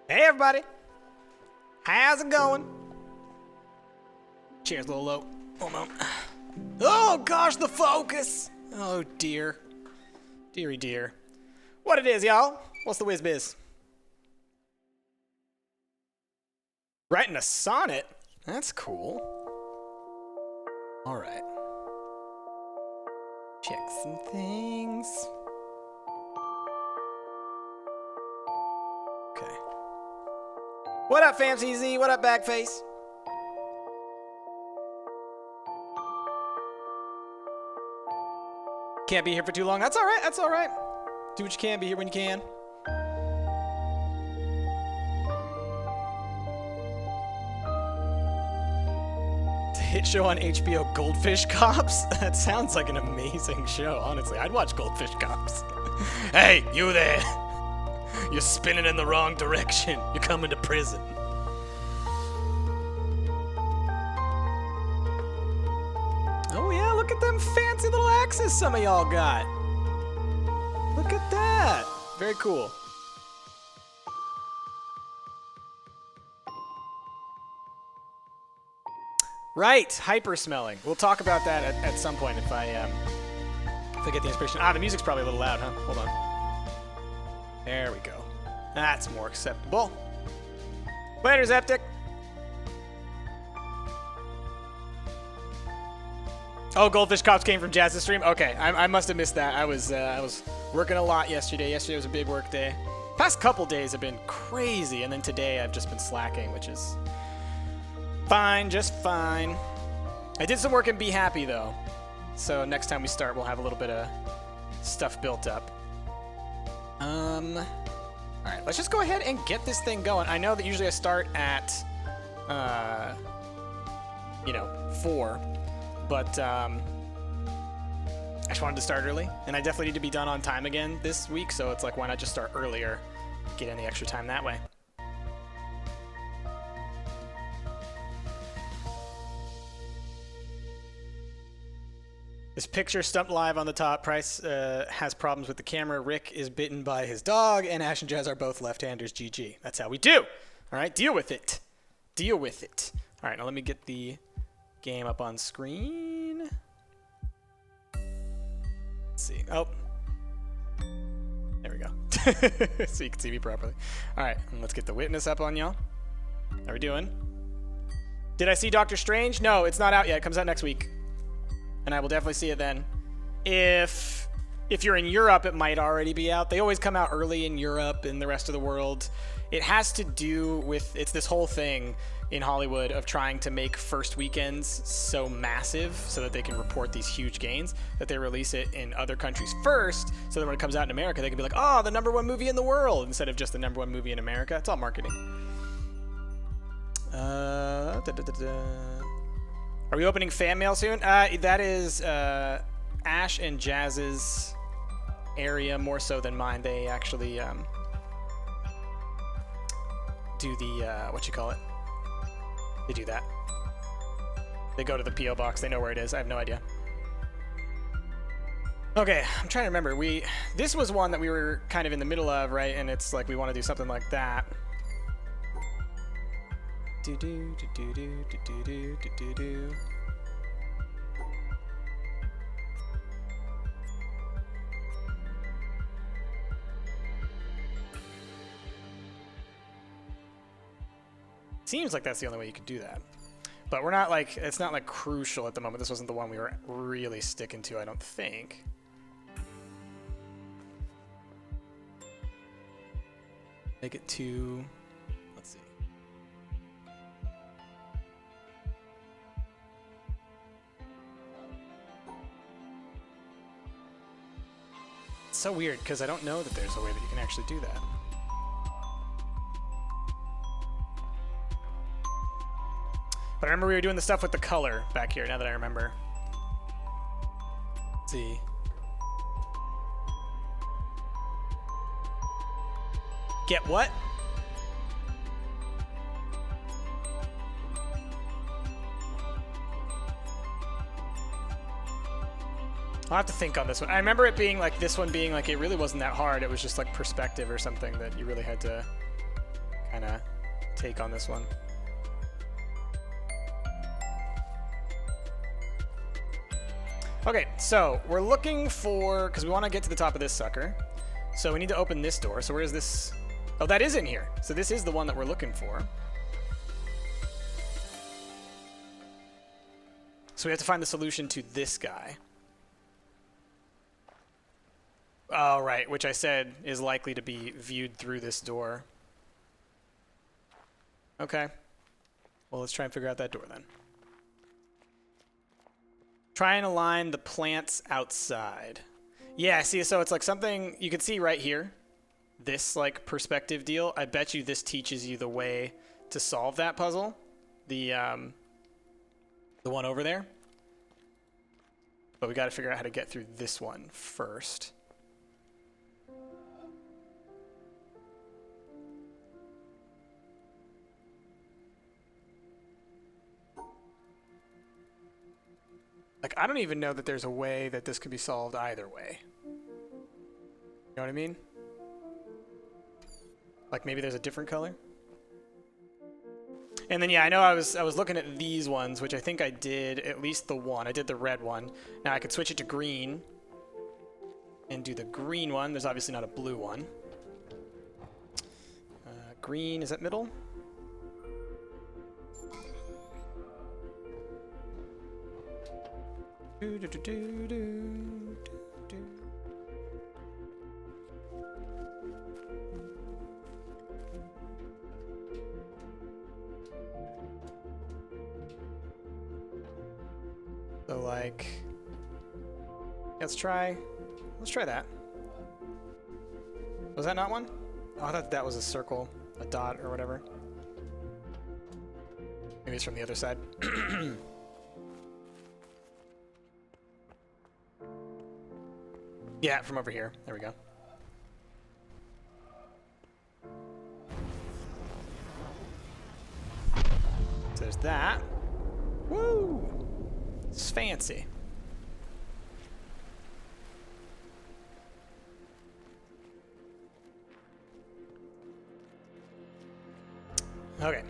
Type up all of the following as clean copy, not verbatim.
Hey everybody, how's it going? Chair's a little low. Hold on. Oh gosh, the focus. Oh dear. Deary dear. What it is, y'all? What's the whiz biz? Writing a sonnet? That's cool. Alright. Check some things. Okay. What up, FamCZ? What up, Backface? Can't be here for too long. That's alright, that's alright. Do what you can, be here when you can. It's a hit show on HBO, Goldfish Cops? That sounds like an amazing show, honestly. I'd watch Goldfish Cops. Hey, you there! You're spinning in the wrong direction. You're coming to prison. Oh yeah, look at them fancy little axes some of y'all got. Look at that. Very cool. Right, hyper smelling. We'll talk about that at some point if I get the inspiration. Ah, the music's probably a little loud, huh? Hold on. There we go. That's more acceptable. Later, Zeptic. Oh, Goldfish Cops came from Jazz's stream? Okay, I must have missed that. I was working a lot yesterday. Yesterday was a big work day. Past couple days have been crazy, and then today I've just been slacking, which is fine, just fine. I did some work in Be Happy, though. So next time we start, we'll have a little bit of stuff built up. Alright, let's just go ahead and get this thing going. I know that usually I start at, 4, but, I just wanted to start early, and I definitely need to be done on time again this week, so it's like, why not just start earlier, get in the extra time that way. This picture stumped live on the top. Price has problems with the camera. Rick is bitten by his dog, and Ash and Jazz are both left-handers. GG. That's how we do. All right, deal with it. Deal with it. All right, now let me get the game up on screen. Let's see. Oh. so you can see me properly. All right, and let's get the witness up on y'all. How are we doing? Did I see Doctor Strange? No, it's not out yet. It comes out next week, and I will definitely see it then. If you're in Europe, it might already be out. They always come out early in Europe and the rest of the world. It has to do with, it's this whole thing in Hollywood of trying to make first weekends so massive so that they can report these huge gains, that they release it in other countries first, so that when it comes out in America, they can be like, oh, the #1 movie in the world, instead of just the #1 movie in America. It's all marketing. Are we opening fan mail soon? That is Ash and Jazz's area more so than mine. They actually do the what you call it. They do that. They go to the P.O. box. They know where it is. I have no idea. Okay, I'm trying to remember. This was one that we were kind of in the middle of, right? And it's like we want to do something like that. Do do do do do do do do do do. Seems like that's the only way you could do that. But we're not like, it's not like crucial at the moment. This wasn't the one we were really sticking to, I don't think. Make it to, let's see. It's so weird because I don't know that there's a way that you can actually do that. But I remember we were doing the stuff with the color back here, now that I remember. Let's see. Get what? I'll have to think on this one. I remember it being like, this one being like, it really wasn't that hard. It was just like perspective or something that you really had to kind of take on this one. Okay, so we're looking for, because we want to get to the top of this sucker. So we need to open this door. So where is this? Oh, that is in here. So this is the one that we're looking for. So we have to find the solution to this guy. Oh, right, which I said is likely to be viewed through this door. Okay. Well, let's try and figure out that door then. Try and align the plants outside. Yeah, see, so it's like something you can see right here. This like perspective deal. I bet you this teaches you the way to solve that puzzle. The one over there. But we got to figure out how to get through this one first. Like, I don't even know that there's a way that this could be solved either way. You know what I mean? Like, maybe there's a different color? And then, yeah, I know I was looking at these ones, which I think I did at least the one. I did the red one. Now I could switch it to green and do the green one. There's obviously not a blue one. Green, is that middle? Do, do, do, do, do, do. So like, let's try that. Was that not one? Oh, I thought that was a circle, a dot or whatever. Maybe it's from the other side. Yeah, from over here. There we go. So there's that. Woo! It's fancy. Okay.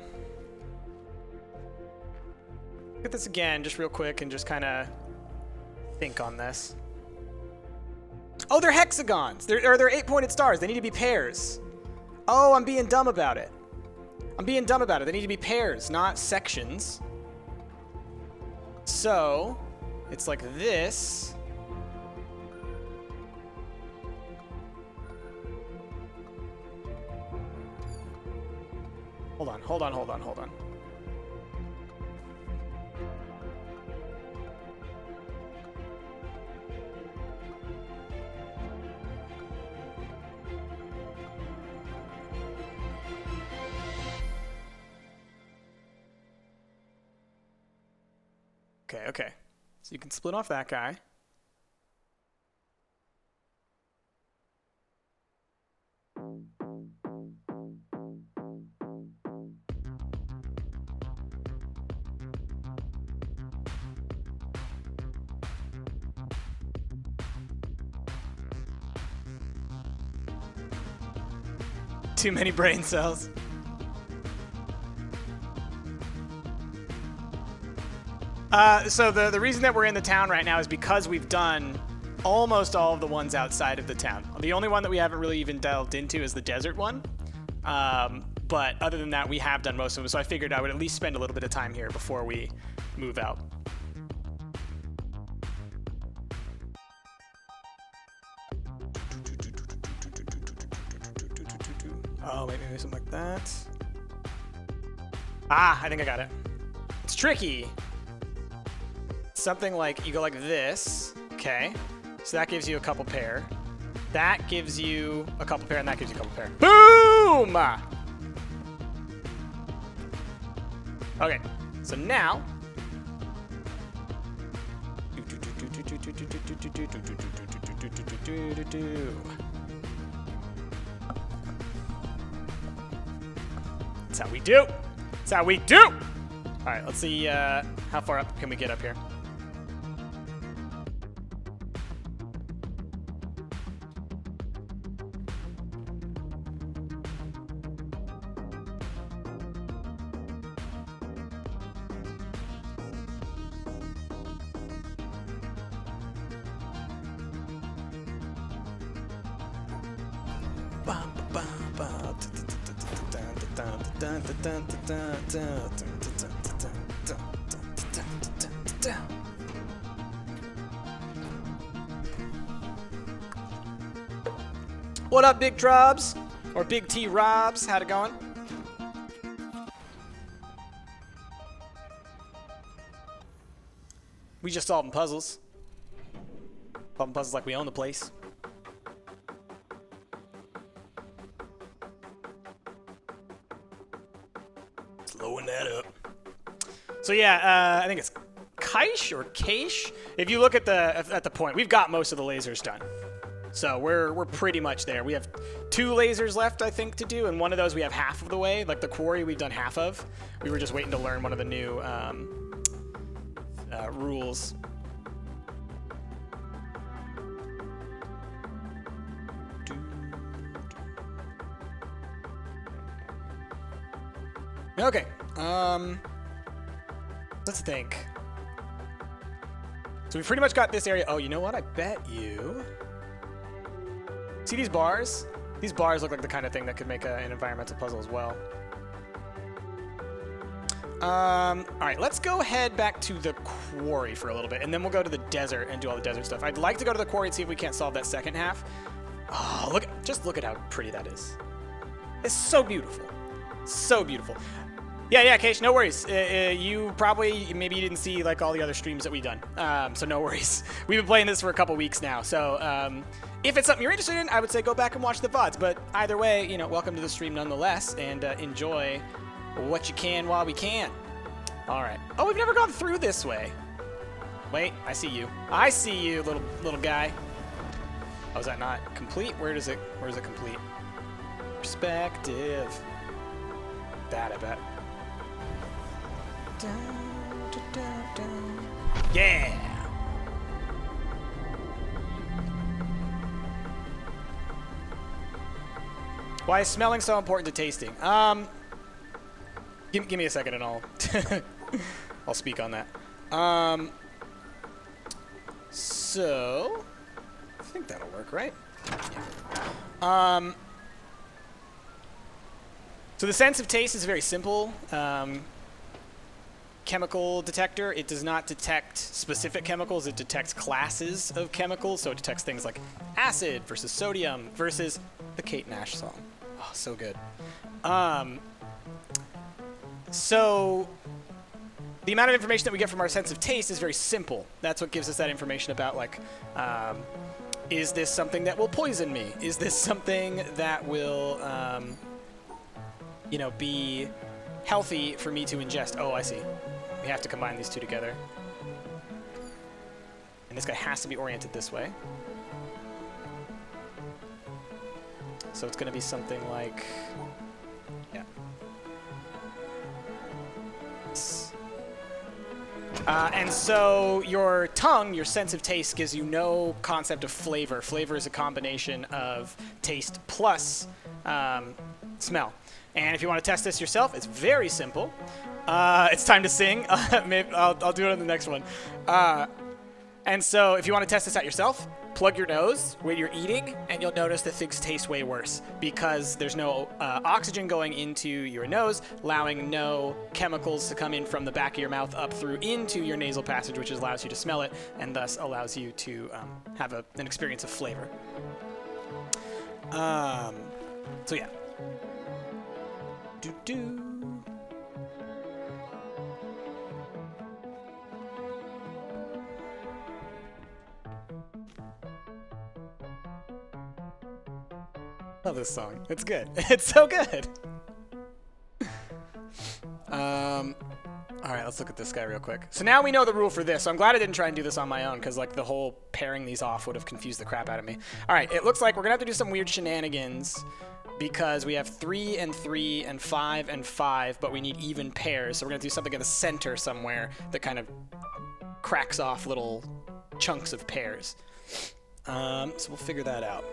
Look at this again, just real quick, and just kind of think on this. Oh, they're hexagons. They're 8-pointed stars. They need to be pairs. Oh, I'm being dumb about it. I'm being dumb about it. They need to be pairs, not sections. So, it's like this. Hold on, hold on, hold on, hold on. Okay, okay. So you can split off that guy. Too many brain cells. So the reason that we're in the town right now is because we've done almost all of the ones outside of the town. The only one that we haven't really even delved into is the desert one. But other than that, we have done most of them. So I figured I would at least spend a little bit of time here before we move out. Oh, wait, maybe something like that. Ah, I think I got it. It's tricky. Something like you go like this, okay? So that gives you a couple pair. That gives you a couple pair, and that gives you a couple pair. Boom! Okay, so now. That's how we do. That's how we do. All right, let's see how far up can we get up here. What up, Big Trobs? Or Big T Robs? How's it going? We just solving puzzles. Solving puzzles like we own the place. Slowing that up. So yeah, I think it's Kaish or Kaish. If you look at the point, we've got most of the lasers done. So we're pretty much there. We have 2 lasers left, I think, to do, and one of those we have half of the way. Like the quarry, we've done half of. We were just waiting to learn one of the new rules. Okay. Let's think. So we've pretty much got this area. Oh, you know what? I bet you. See these bars? These bars look like the kind of thing that could make an environmental puzzle as well. All right, let's go head back to the quarry for a little bit, and then we'll go to the desert and do all the desert stuff. I'd like to go to the quarry and see if we can't solve that second half. Oh, just look at how pretty that is. It's so beautiful. So beautiful. Yeah, Keish, no worries. You probably, maybe you didn't see like all the other streams that we've done. So no worries. We've been playing this for a couple weeks now. So if it's something you're interested in, I would say go back and watch the VODs. But either way, you know, welcome to the stream nonetheless, and enjoy what you can while we can. All right. Oh, we've never gone through this way. Wait, I see you. I see you, little guy. Oh, is that not complete? Where does it complete? Perspective. That, I bet. Yeah! Why is smelling so important to tasting? Give me a second and I'll speak on that. So, I think that'll work, right? So the sense of taste is very simple. Chemical detector. It does not detect specific chemicals. It detects classes of chemicals. So it detects things like acid versus sodium versus the Kate Nash song. Oh, so good. So the amount of information that we get from our sense of taste is very simple. That's what gives us that information about, like, is this something that will poison me? Is this something that will, be healthy for me to ingest? Oh, I see. We have to combine these two together. And this guy has to be oriented this way. So it's going to be something like, yeah. And so your tongue, your sense of taste, gives you no concept of flavor. Flavor is a combination of taste plus smell. And if you want to test this yourself, it's very simple. It's time to sing. Maybe I'll do it on the next one. And so if you want to test this out yourself, plug your nose when you're eating, and you'll notice that things taste way worse because there's no oxygen going into your nose, allowing no chemicals to come in from the back of your mouth up through into your nasal passage, which allows you to smell it and thus allows you to have an experience of flavor. So yeah. Do-do. Love this song. It's good. It's so good. All right, let's look at this guy real quick. So now we know the rule for this. So I'm glad I didn't try and do this on my own because, like, the whole pairing these off would have confused the crap out of me. All right, it looks like we're going to have to do some weird shenanigans because we have 3 and 3 and 5 and 5, but we need even pairs. So we're going to do something in the center somewhere that kind of cracks off little chunks of pairs. So we'll figure that out.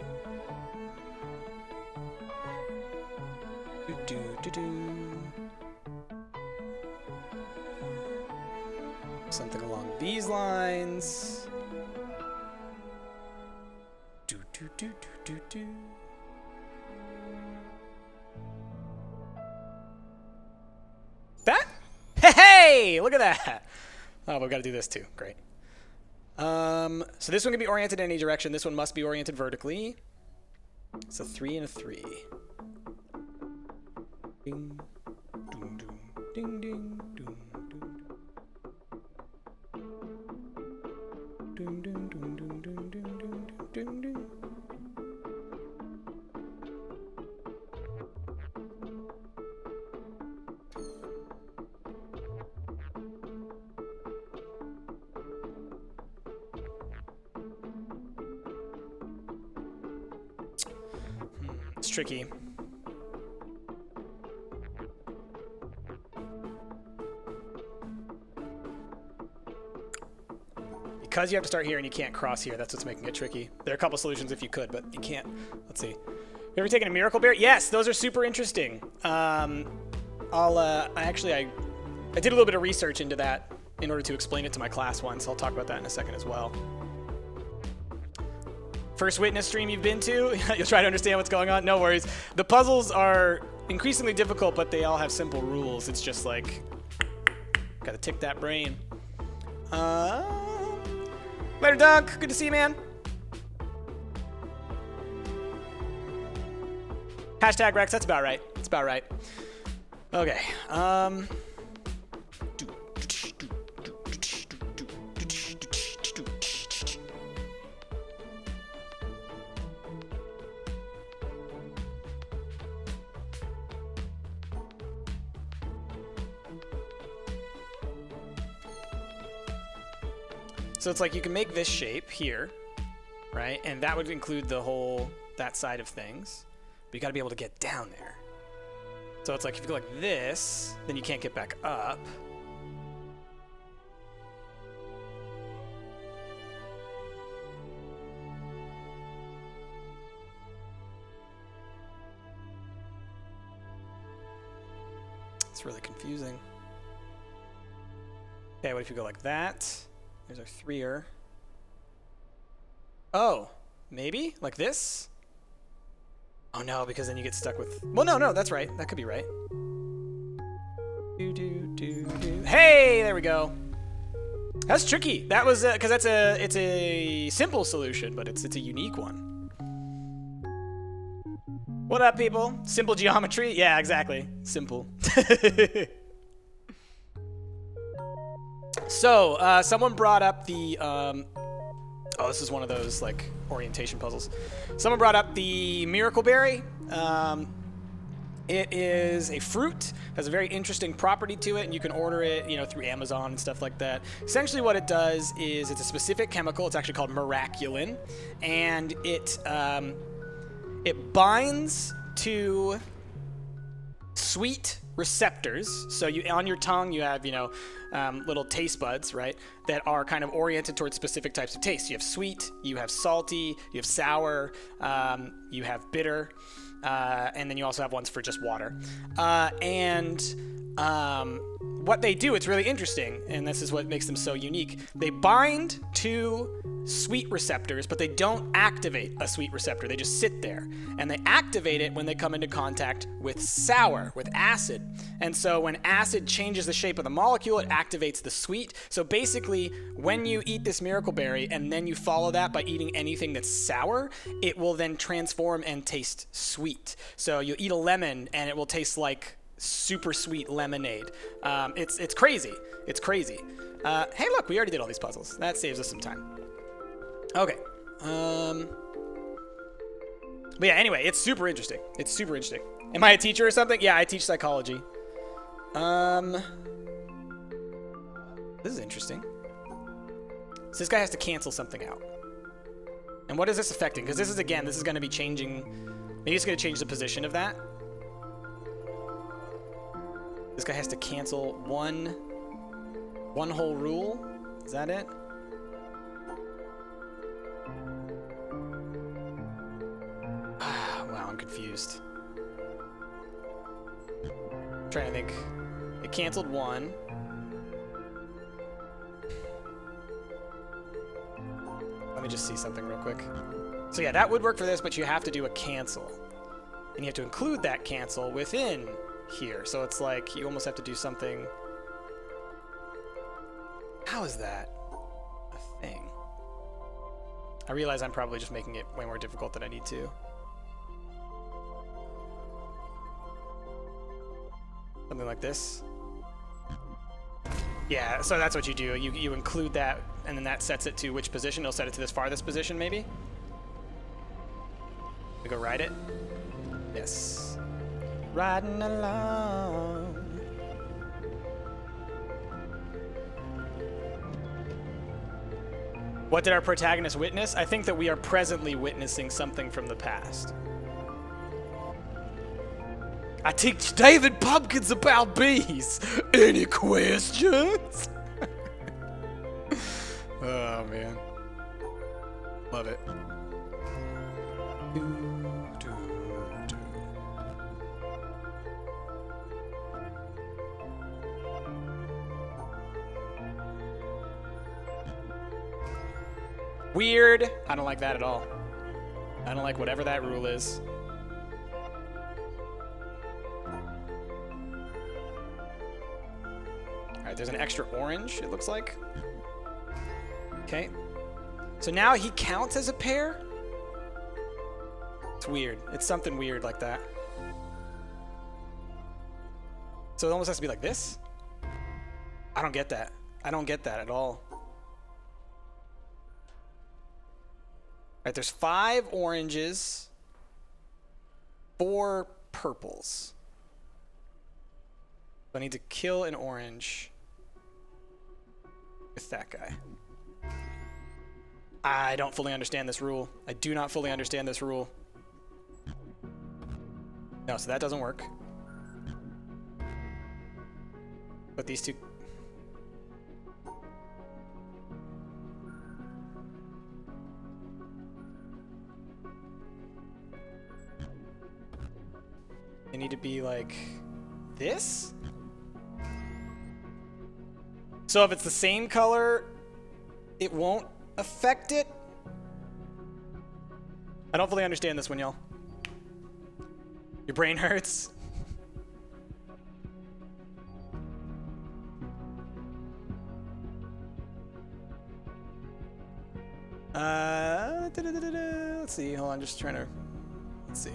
Something along these lines. That? Hey! Look at that! Oh, we've got to do this too. Great. So this one can be oriented in any direction. This one must be oriented vertically. It's a 3 and a 3. Ding, ding, ding, ding, ding, ding, ding, ding, ding, ding, ding, ding, ding, ding, ding. It's tricky. Because you have to start here and you can't cross here, that's what's making it tricky. There are a couple solutions if you could, but you can't. Let's see. You ever taken a Miracle Bear? Yes, those are super interesting. I did a little bit of research into that in order to explain it to my class once. I'll talk about that in a second as well. First Witness stream you've been to? You'll try to understand what's going on? No worries. The puzzles are increasingly difficult, but they all have simple rules. It's just like, gotta tick that brain. Later, Doug. Good to see you, man. Hashtag Rex. That's about right. That's about right. Okay. So it's like you can make this shape here, right? And that would include that side of things. But you got to be able to get down there. So it's like if you go like this, then you can't get back up. It's really confusing. Okay, what if you go like that? There's our 3er. Oh, Maybe? Like this? Oh no, because then you get stuck with... Well, no, that's right. That could be right. Hey, there we go. That's tricky. That was because it's a simple solution, but it's a unique one. What up, people? Simple geometry? Yeah, exactly. Simple. So, someone brought up the oh, this is one of those like orientation puzzles. Someone brought up the Miracle Berry. It is a fruit, has a very interesting property to it, and you can order it, you know, through Amazon and stuff like that. Essentially what it does is it's a specific chemical. It's actually called miraculin, and it binds to sweet receptors. So you on your tongue you have, you know, little taste buds, right, that are kind of oriented towards specific types of taste. You have sweet, you have salty, you have sour, you have bitter, and then you also have ones for just water. What they do, it's really interesting, and this is what makes them so unique. They bind to sweet receptors, but they don't activate a sweet receptor. They just sit there, and they activate it when they come into contact with sour, with acid. And so when acid changes the shape of the molecule, it activates the sweet. So basically, when you eat this Miracle Berry and then you follow that by eating anything that's sour, it will then transform and taste sweet. So you'll eat a lemon and it will taste like super sweet lemonade. It's crazy. It's crazy. Hey, look, we already did all these puzzles. That saves us some time. Okay. But yeah, anyway, it's super interesting. It's super interesting. Am I a teacher or something? Yeah, I teach psychology. This is interesting. So this guy has to cancel something out. And what is this affecting? Because this is going to be changing. Maybe it's going to change the position of that. This guy has to cancel one whole rule. Is that it? Wow, I'm confused. I'm trying to think. It canceled one. Let me just see something real quick. So yeah, that would work for this, but you have to do a cancel. And you have to include that cancel within here. So it's like you almost have to do something. How is that a thing? I realize I'm probably just making it way more difficult than I need to. Something like this. Yeah, so that's what you do. You include that, and then that sets it to which position. It'll set it to this farthest position, maybe. We go ride it. Yes. Riding along. What did our protagonist witness? I think that we are presently witnessing something from the past. I teach David Pumpkins about bees. Any questions? Oh, man. Love it. Weird. I don't like that at all. I don't like whatever that rule is. Alright, there's an extra orange, it looks like. Okay. So now he counts as a pair? It's weird. It's something weird like that. So it almost has to be like this? I don't get that. I don't get that at all. Alright, there's 5 oranges, 4 purples. So I need to kill an orange with that guy. I don't fully understand this rule. I do not fully understand this rule. No, so that doesn't work. But these two... They need to be like this? So if it's the same color, it won't affect it? I don't fully understand this one, y'all. Your brain hurts. Let's see. Hold on, just trying to. Let's see.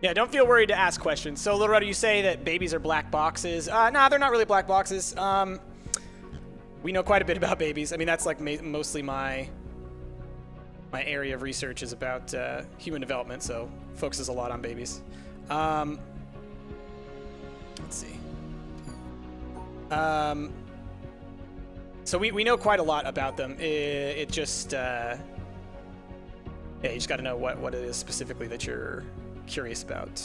Yeah, don't feel worried to ask questions. So, Little Rudder, you say that babies are black boxes. Nah, they're not really black boxes. We know quite a bit about babies. I mean, that's like mostly my area of research is about human development, so focuses a lot on babies. Let's see. So we know quite a lot about them. It just yeah, you just got to know what it is specifically that you're curious about.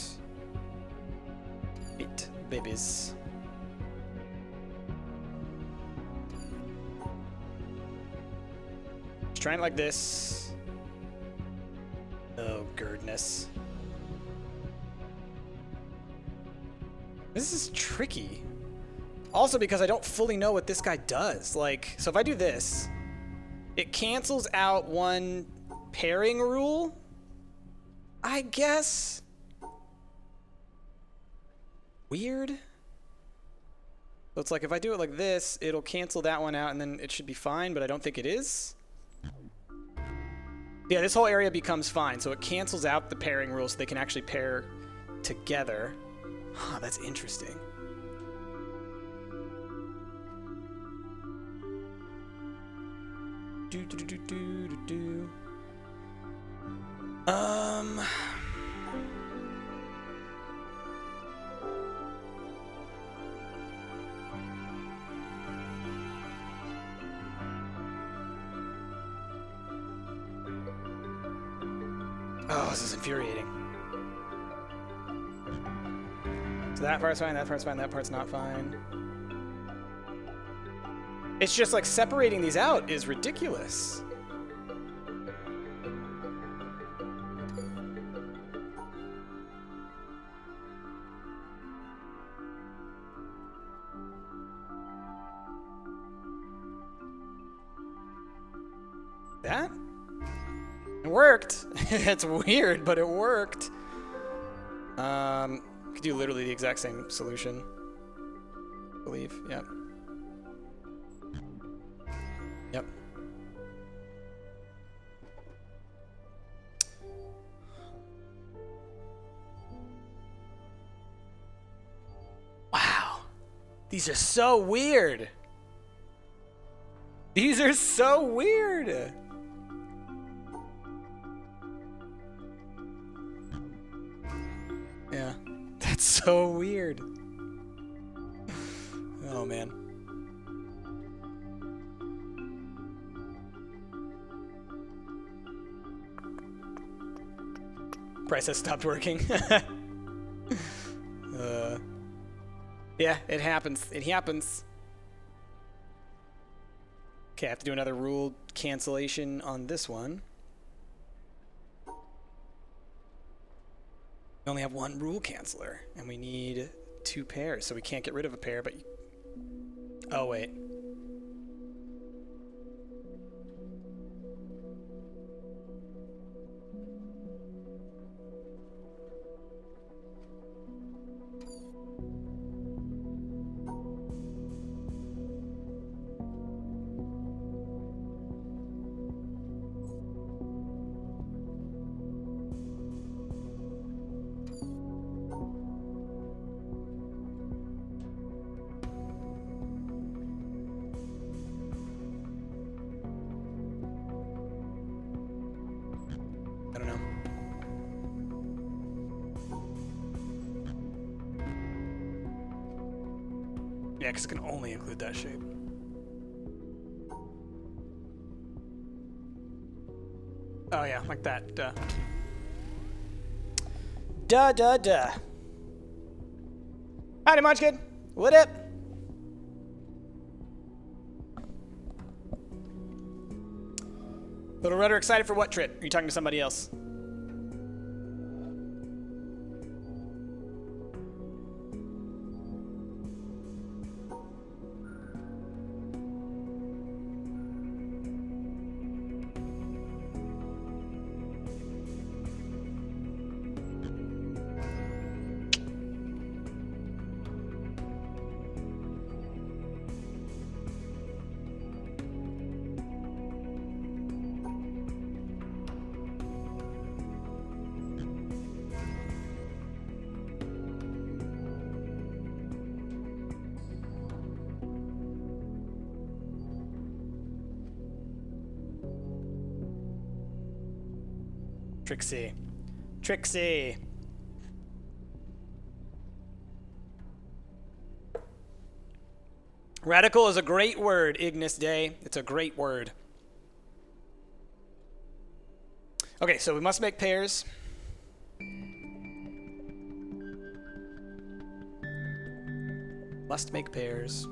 Eight babies. Just trying it like this. Oh goodness. This is tricky. Also because I don't fully know what this guy does. Like, so if I do this, it cancels out one pairing rule, I guess. Weird. So it's like if I do it like this, it'll cancel that one out and then it should be fine, but I don't think it is. Yeah, this whole area becomes fine, so it cancels out the pairing rule so they can actually pair together. Huh, that's interesting. Do. Oh, this is infuriating. So that part's fine, that part's fine, that part's not fine. It's just like separating these out is ridiculous. That? It worked. It's weird, but it worked. Could do literally the exact same solution. I believe, yep. Yep. Wow. These are so weird. These are so weird. Yeah. That's so weird. Oh, man. Price has stopped working. Yeah, it happens. It happens. Okay, I have to do another rule cancellation on this one. We only have one rule canceller, and we need 2 pairs, so we can't get rid of a pair, but... Oh, wait. I don't know. Yeah, because it can only include that shape. Oh yeah, like that. Duh. Duh. Howdy, Munchkin. What up? Little Rudder excited for what trip? Are you talking to somebody else? Trixie. Trixie! Radical is a great word, Ignis Day. It's a great word. Okay, so we must make pairs. Must make pairs.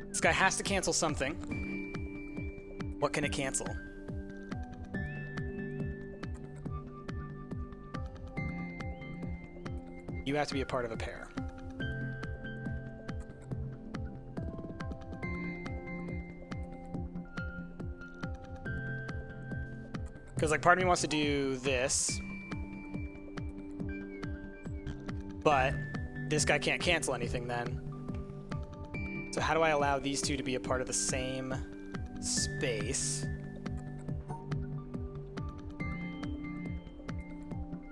This guy has to cancel something. What can it cancel? You have to be a part of a pair. Because, like, part of me wants to do this. But this guy can't cancel anything then. So how do I allow these two to be a part of the same space?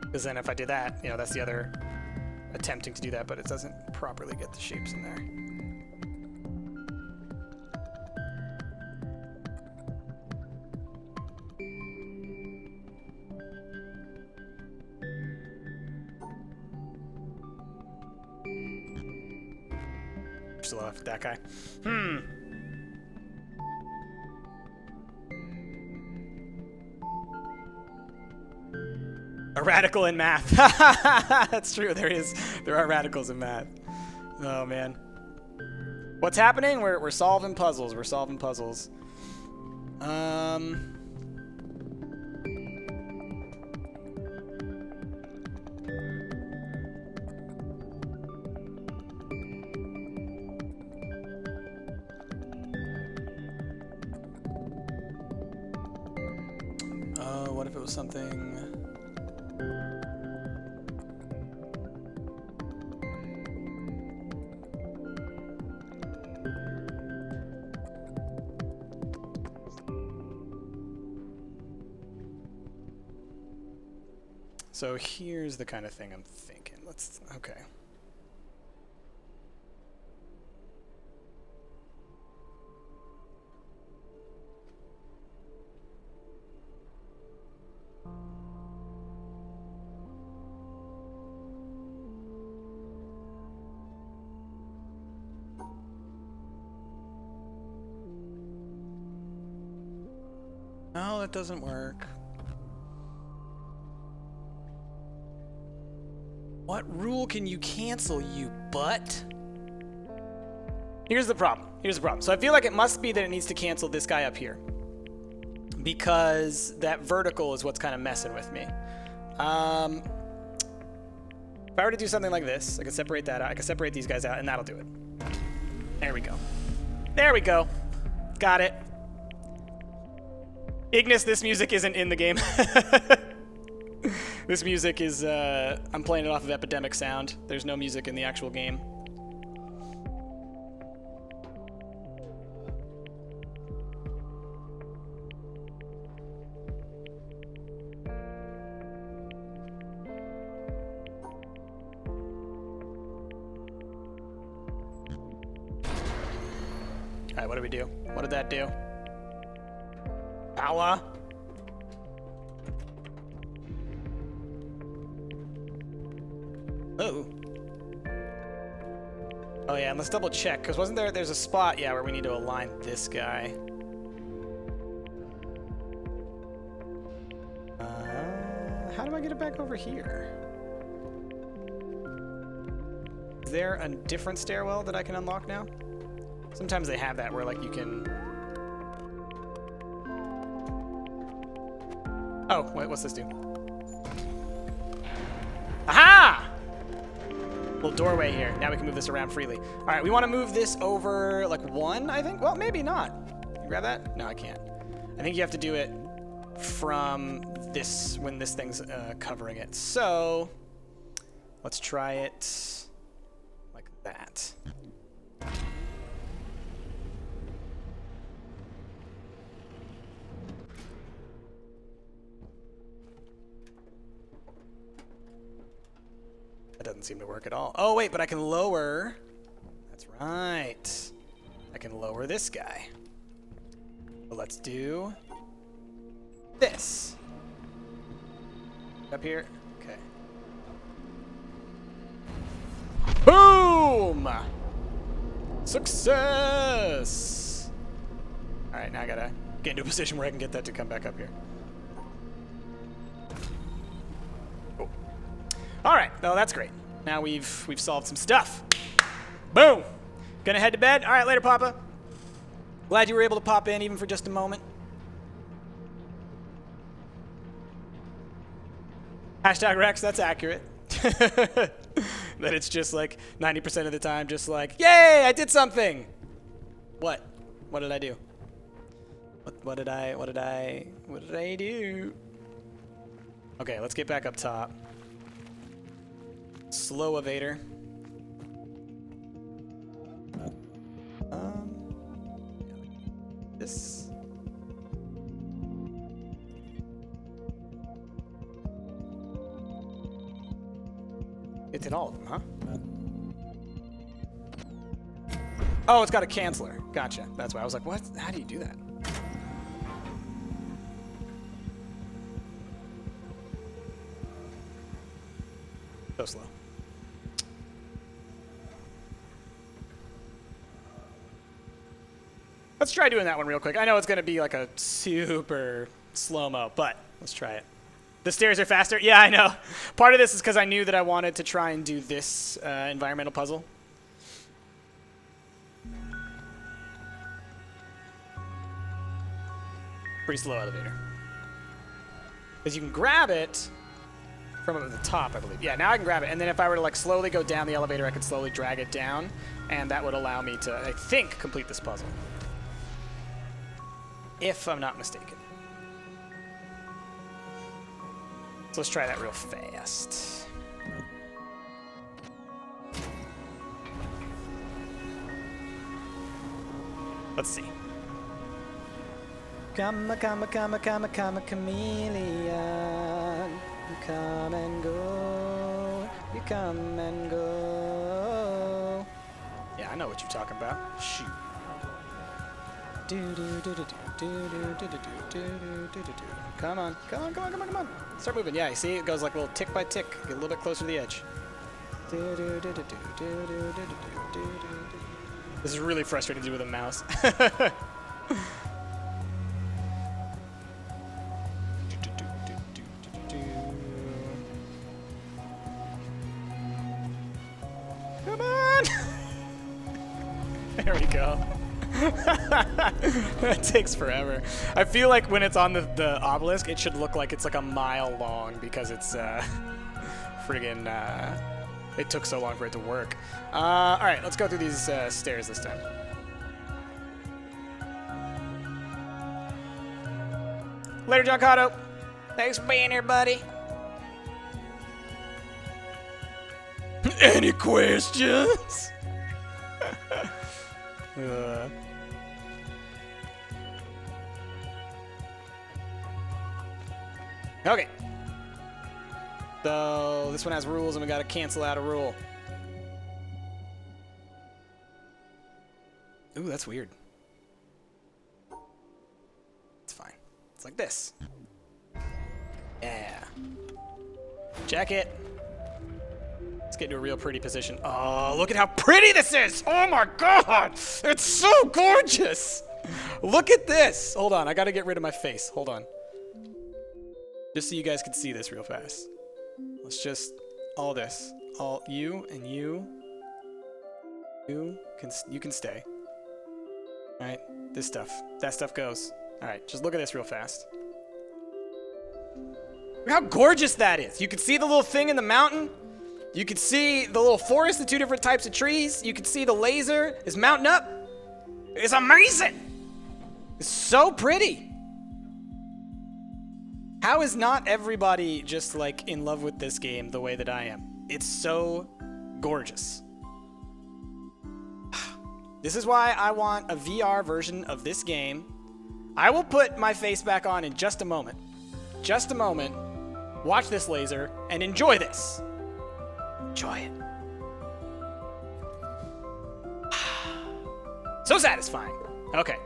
Because then if I do that, you know, that's the other attempting to do that, but it doesn't properly get the shapes in there. Still left with that guy. A radical in math. That's true. There are radicals in math. Oh man. What's happening? We're solving puzzles. We're solving puzzles. What if it was something? So here's the kind of thing I'm thinking. Okay. No, that doesn't work. What rule can you cancel, you butt? Here's the problem. So I feel like it must be that it needs to cancel this guy up here. Because that vertical is what's kind of messing with me. If I were to do something like this, I could separate that out. I could separate these guys out, and that'll do it. There we go. There we go. Got it. Ignis, this music isn't in the game. This music is, I'm playing it off of Epidemic Sound. There's no music in the actual game. Alright, what do we do? What did that do? Power. Oh. Oh yeah, and let's double check, because there's a spot, yeah, where we need to align this guy. How do I get it back over here? Is there a different stairwell that I can unlock now? Sometimes they have that where, like, you can... Oh, wait, what's this do? Aha! Little doorway here. Now we can move this around freely. All right, we want to move this over, like, 1, I think? Well, maybe not. Can you grab that? No, I can't. I think you have to do it from this, when this thing's covering it. So, let's try it like that. doesn't seem to work at all. Oh, wait, but I can lower. That's right. I can lower this guy. So let's do this. Up here. Okay. Boom! Success! Alright, now I gotta get into a position where I can get that to come back up here. Cool. Alright, well that's great. Now we've solved some stuff. Boom! Gonna head to bed? Alright, later, Papa. Glad you were able to pop in even for just a moment. Hashtag Rex, that's accurate. That it's just like 90% of the time just like, yay, I did something. What? What did I do? What did I do? Okay, let's get back up top. Slow evader. This. It's in all of them, huh? Oh, it's got a canceller. Gotcha. That's why I was like, what? How do you do that? So slow. Let's try doing that one real quick. I know it's going to be like a super slow-mo, but let's try it. The stairs are faster? Yeah, I know. Part of this is because I knew that I wanted to try and do this environmental puzzle. Pretty slow elevator. Because you can grab it from up at the top, I believe. Yeah, now I can grab it. And then if I were to like slowly go down the elevator, I could slowly drag it down. And that would allow me to, I think, complete this puzzle. If I'm not mistaken. So let's try that real fast. Let's see. Come a chameleon. You come and go. You come and go. Yeah, I know what you're talking about. Shoot. Come on. Start moving. Yeah, you see? It goes like a little tick by tick. Get a little bit closer to the edge. This is really frustrating to do with a mouse. Come on! There we go. That takes forever. I feel like when it's on the obelisk, it should look like it's like a mile long because it's friggin' it took so long for it to work. All right, let's go through these stairs this time. Later, John Cotto. Thanks for being here, buddy. Any questions? Okay. So this one has rules, and we gotta cancel out a rule. Ooh, that's weird. It's fine. It's like this. Yeah. Check it. Let's get into a real pretty position. Oh, look at how pretty this is! Oh my god! It's so gorgeous! Look at this! Hold on, I gotta get rid of my face. Hold on. Just so you guys can see this real fast. Let's just, all this. All you and you. You can stay. Alright, this stuff. That stuff goes. Alright, just look at this real fast. Look how gorgeous that is! You can see the little thing in the mountain. You can see the little forest, the two different types of trees. You can see the laser is mounting up. It's amazing! It's so pretty! How is not everybody just like in love with this game the way that I am? It's so gorgeous. This is why I want a VR version of this game. I will put my face back on in just a moment. Just a moment. Watch this laser and enjoy this. Enjoy it. So satisfying. Okay.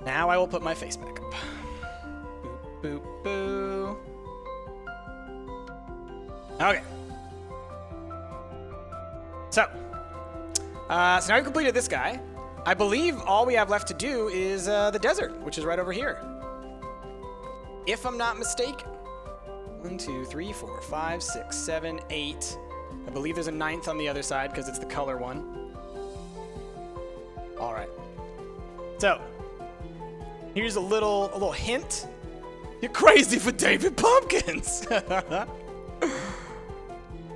Now I will put my face back up. Boop, boop, boo. Okay. So now we've completed this guy. I believe all we have left to do is the desert, which is right over here. If I'm not mistaken. 1, 2, 3, 4, 5, 6, 7, 8. I believe there's a 9th on the other side because it's the color one. All right. So here's a little hint. You're crazy for David Pumpkins.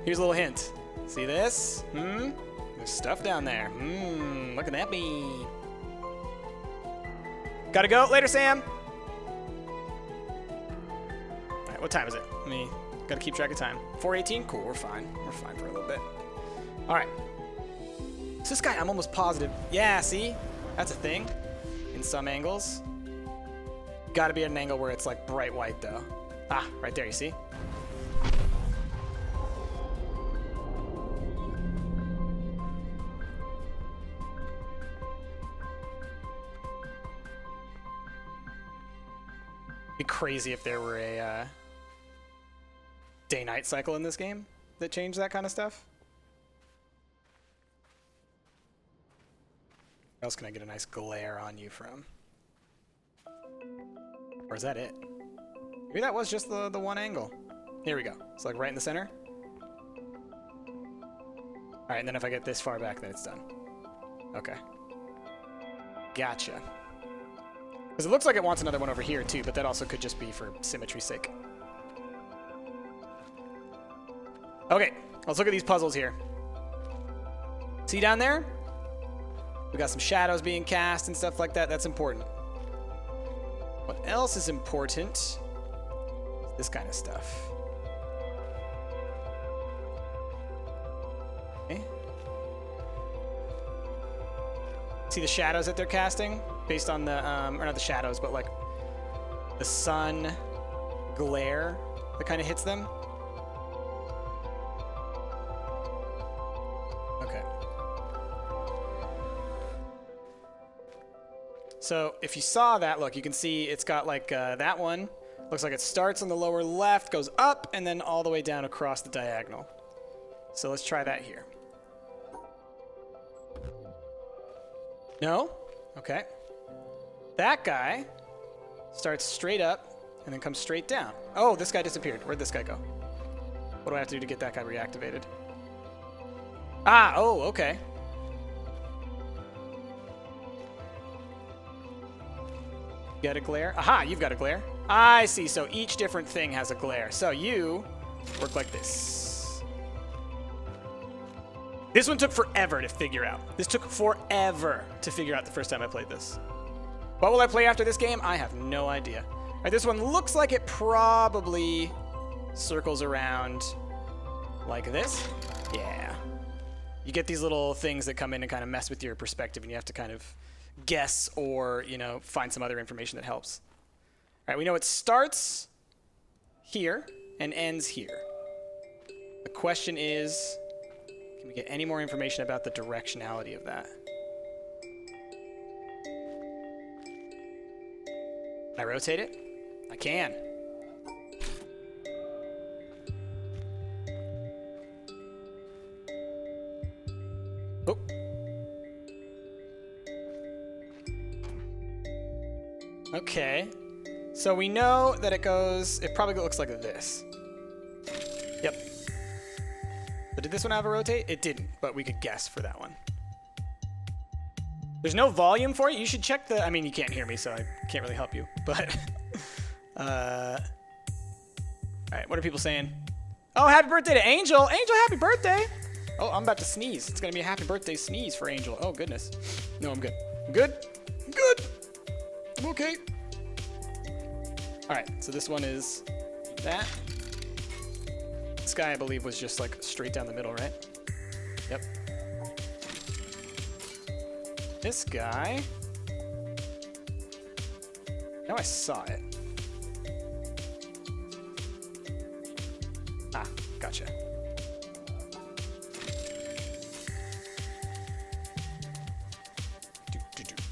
Here's a little hint. See this? There's stuff down there. Looking at me. Gotta go. Later, Sam. All right, what time is it? Gotta keep track of time. 4:18? Cool, we're fine. We're fine for a little bit. All right. So this guy, I'm almost positive. Yeah, see? That's a thing in some angles. Gotta be at an angle where it's like bright white, though. Ah, right there, you see? Be crazy if there were a day-night cycle in this game that changed that kind of stuff. Where else can I get a nice glare on you from? Or is that it? Maybe that was just the one angle. Here we go. It's like right in the center. All right, and then if I get this far back, then it's done. Okay. Gotcha. Because it looks like it wants another one over here too, but that also could just be for symmetry's sake. Okay, let's look at these puzzles here. See down there? We got some shadows being cast and stuff like that. That's important. What else is important? This kind of stuff. Okay. See the shadows that they're casting? Based on the, or not the shadows, but like the sun glare that kind of hits them. Okay. So if you saw that, look, you can see it's got like that one. Looks like it starts on the lower left, goes up, and then all the way down across the diagonal. So let's try that here. No? Okay. That guy starts straight up and then comes straight down. Oh, this guy disappeared. Where'd this guy go? What do I have to do to get that guy reactivated? Ah, oh, okay. You got a glare? Aha, you've got a glare. I see, so each different thing has a glare. So you work like this. This one took forever to figure out. This took forever to figure out the first time I played this. What will I play after this game? I have no idea. All right, this one looks like it probably circles around like this. Yeah. You get these little things that come in and kind of mess with your perspective, and you have to kind of guess or, you know, find some other information that helps. All right, we know it starts here and ends here. The question is, can we get any more information about the directionality of that? Can I rotate it? I can. Oh. Okay. So we know that it goes, it probably looks like this. Yep. But did this one have a rotate? It didn't, but we could guess for that one. There's no volume for it. You should check the, I mean, you can't hear me, so I can't really help you. But, all right, what are people saying? Oh, happy birthday to Angel. Angel, happy birthday. Oh, I'm about to sneeze. It's going to be a happy birthday sneeze for Angel. Oh, goodness. No, I'm good. I'm good. I'm good. I'm okay. All right, so this one is that. This guy, I believe, was just like straight down the middle, right? Yep. This guy. Now I saw it. Ah, gotcha.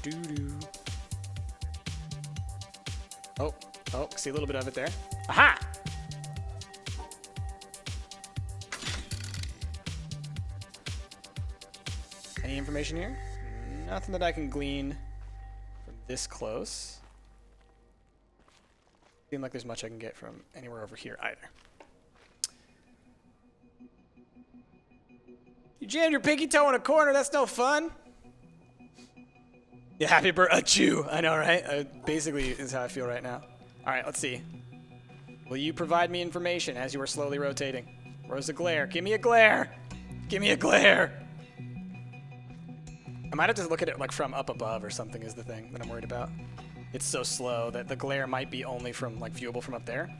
Doo-doo. Oh, see a little bit of it there. Aha! Any information here? Nothing that I can glean from this close. Seems like there's much I can get from anywhere over here either. You jammed your pinky toe in a corner. That's no fun. Yeah, happy birthday, a Jew. I know, right? Basically, is how I feel right now. All right, let's see. Will you provide me information as you are slowly rotating? Where's the glare? Give me a glare. Give me a glare. I might have to look at it like from up above or something is the thing that I'm worried about. It's so slow that the glare might be only from like viewable from up there.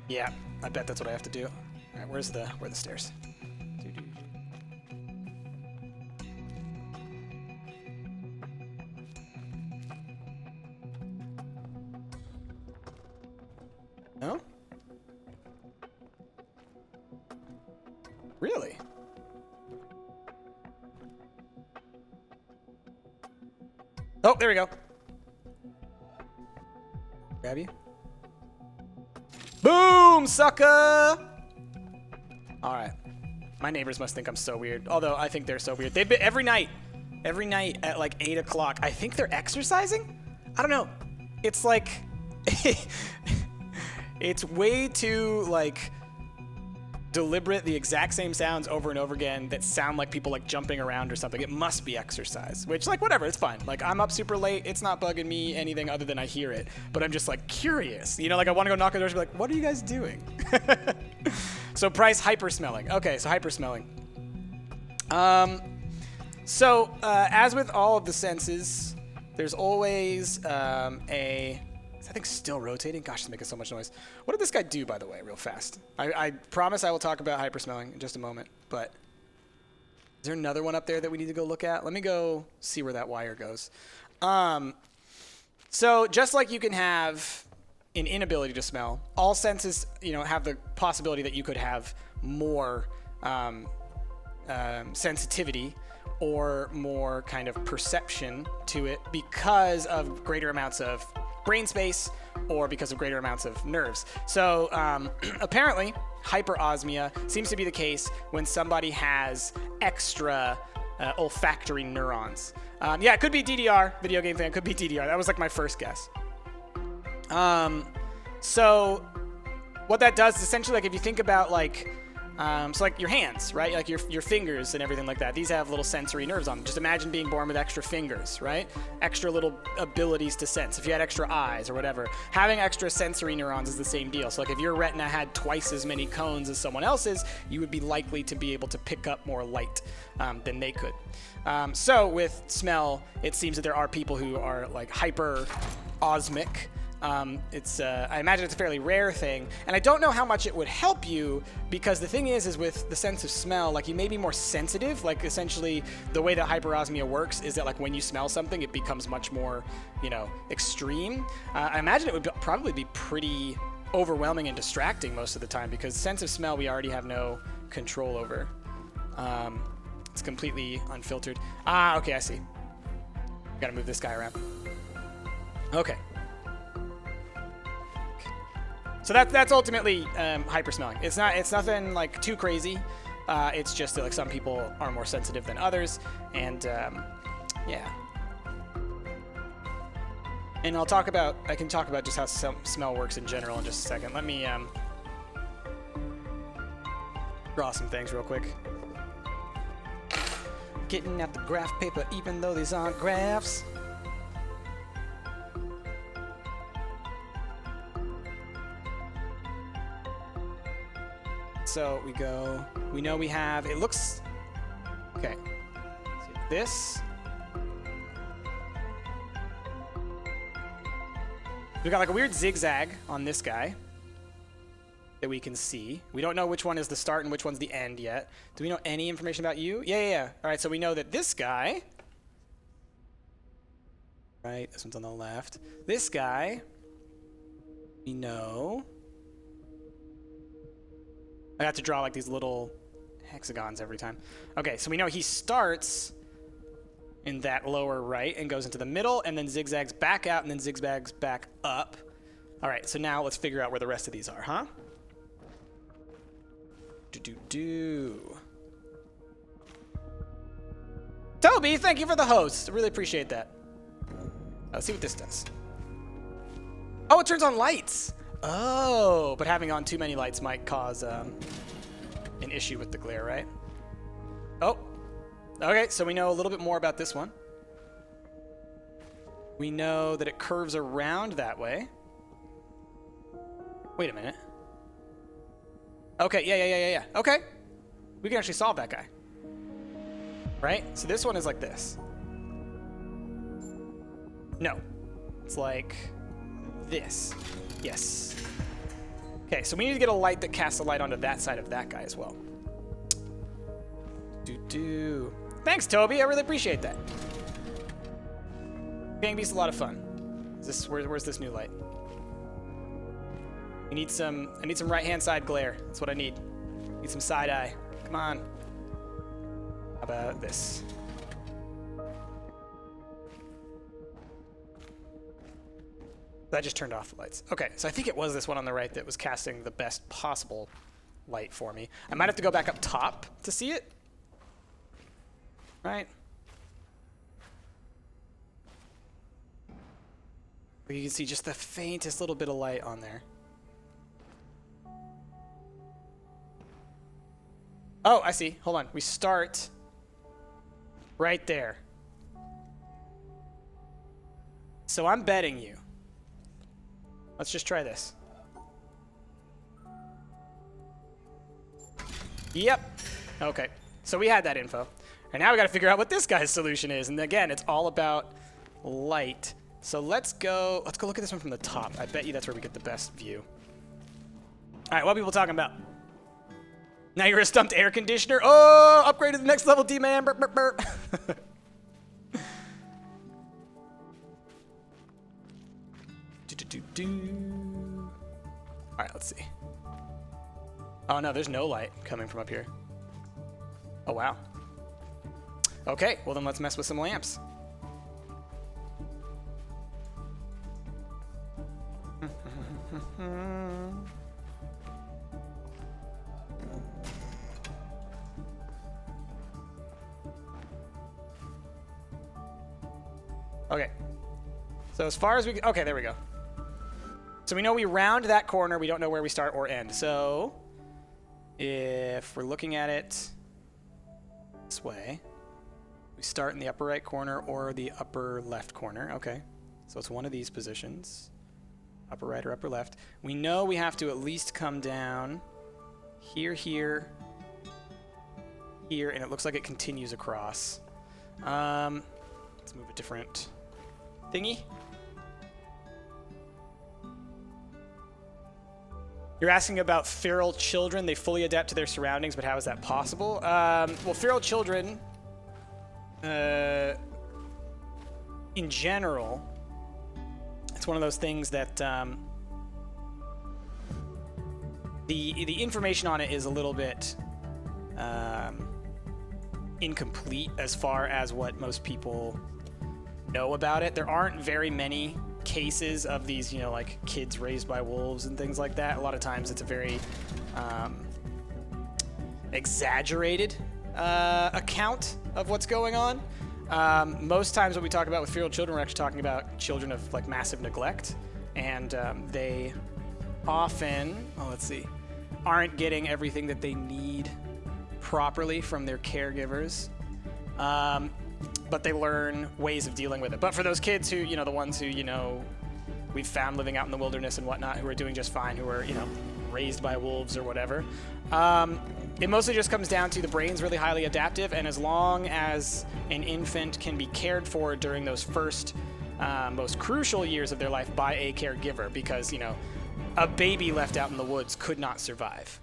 Yeah, I bet that's what I have to do. All right, where are the stairs? No? Really? Oh, there we go. Grab you. Boom, sucker! All right. My neighbors must think I'm so weird. Although I think they're so weird. They've been every night at like 8 o'clock. I think they're exercising? I don't know. It's like, it's way too like deliberate, the exact same sounds over and over again that sound like people like jumping around or something. It must be exercise, which like whatever, it's fine. Like I'm up super late, it's not bugging me anything other than I hear it, but I'm just like curious, you know, like I want to go knock on doors and be like, what are you guys doing? So Price hyper smelling. Okay, so hyper smelling. As with all of the senses, there's always is that thing still rotating? Gosh, it's making so much noise. What did this guy do, by the way, real fast? I promise I will talk about hypersmelling in just a moment, but is there another one up there that we need to go look at? Let me go see where that wire goes. So just like you can have an inability to smell, all senses, you know, have the possibility that you could have more sensitivity or more kind of perception to it because of greater amounts of brain space or because of greater amounts of nerves. So apparently hyperosmia seems to be the case when somebody has extra olfactory neurons. Yeah, it could be DDR, video game fan, could be DDR. That was like my first guess. So what that does is essentially, like if you think about like, so like your hands, right? Like your fingers and everything like that. These have little sensory nerves on them. Just imagine being born with extra fingers, right? Extra little abilities to sense. If you had extra eyes or whatever, having extra sensory neurons is the same deal. So like if your retina had twice as many cones as someone else's, you would be likely to be able to pick up more light than they could. So with smell, it seems that there are people who are like hyper-osmic. I imagine it's a fairly rare thing, and I don't know how much it would help you, because the thing is with the sense of smell, like you may be more sensitive. Like essentially the way that hyperosmia works is that like when you smell something, it becomes much more, you know, extreme. I imagine it would probably be pretty overwhelming and distracting most of the time, because sense of smell we already have no control over. It's completely unfiltered. Okay, I see. Gotta move this guy around. Okay. So that's ultimately hypersmelling. It's nothing like too crazy. It's just that like some people are more sensitive than others, and yeah. And I can talk about just how smell works in general in just a second. Let me draw some things real quick. Getting out the graph paper, even though these aren't graphs. So we know we have, it looks, okay, so this, we got like a weird zigzag on this guy that we can see. We don't know which one is the start and which one's the end yet. Do we know any information about you? Yeah. All right, so we know that this guy, right, this one's on the left. This guy, we know. I have to draw like these little hexagons every time. Okay, so we know he starts in that lower right and goes into the middle and then zigzags back out and then zigzags back up. All right, so now let's figure out where the rest of these are, huh? Toby, thank you for the host. I really appreciate that. Let's see what this does. Oh, it turns on lights. Oh, but having on too many lights might cause an issue with the glare, right? Oh, okay, so we know a little bit more about this one. We know that it curves around that way. Wait a minute. Okay, yeah. Okay. We can actually solve that guy. Right? So this one is like this. No. It's like this. Yes. Okay, so we need to get a light that casts a light onto that side of that guy as well. Thanks, Toby. I really appreciate that. Bang Beast's a lot of fun. Is this where's this new light? I need some right-hand side glare. That's what I need. Need some side eye. Come on. How about this? That just turned off the lights. Okay, so I think it was this one on the right that was casting the best possible light for me. I might have to go back up top to see it. Right? But you can see just the faintest little bit of light on there. Oh, I see. Hold on. We start right there. So I'm betting you. Let's just try this. Yep. Okay. So we had that info. And now we got to figure out what this guy's solution is. And again, it's all about light. So let's go look at this one from the top. I bet you that's where we get the best view. All right, what are people talking about? Now you're a stumped air conditioner? Oh, upgrade to the next level, D-Man. Burp, burp, burp. All right, let's see. Oh, no, there's no light coming from up here. Oh, wow. Okay, well, then let's mess with some lamps. Okay. So as far as we... Okay, there we go. So we know we round that corner. We don't know where we start or end. So if we're looking at it this way, we start in the upper right corner or the upper left corner. Okay. So it's one of these positions. Upper right or upper left. We know we have to at least come down here, here, here, and it looks like it continues across. Let's move a different thingy. You're asking about feral children. They fully adapt to their surroundings, but how is that possible? Well, feral children, in general, it's one of those things that the information on it is a little bit incomplete as far as what most people know about it. There aren't very many cases of these, like kids raised by wolves and things like that. A lot of times it's a very exaggerated account of what's going on. Most times when we talk about with feral children, we're actually talking about children of like massive neglect, and they often, aren't getting everything that they need properly from their caregivers. But they learn ways of dealing with it. But for those kids who, the ones who, we've found living out in the wilderness and whatnot, who are doing just fine, who are, raised by wolves or whatever, it mostly just comes down to the brain's really highly adaptive, and as long as an infant can be cared for during those first, most crucial years of their life by a caregiver, because, a baby left out in the woods could not survive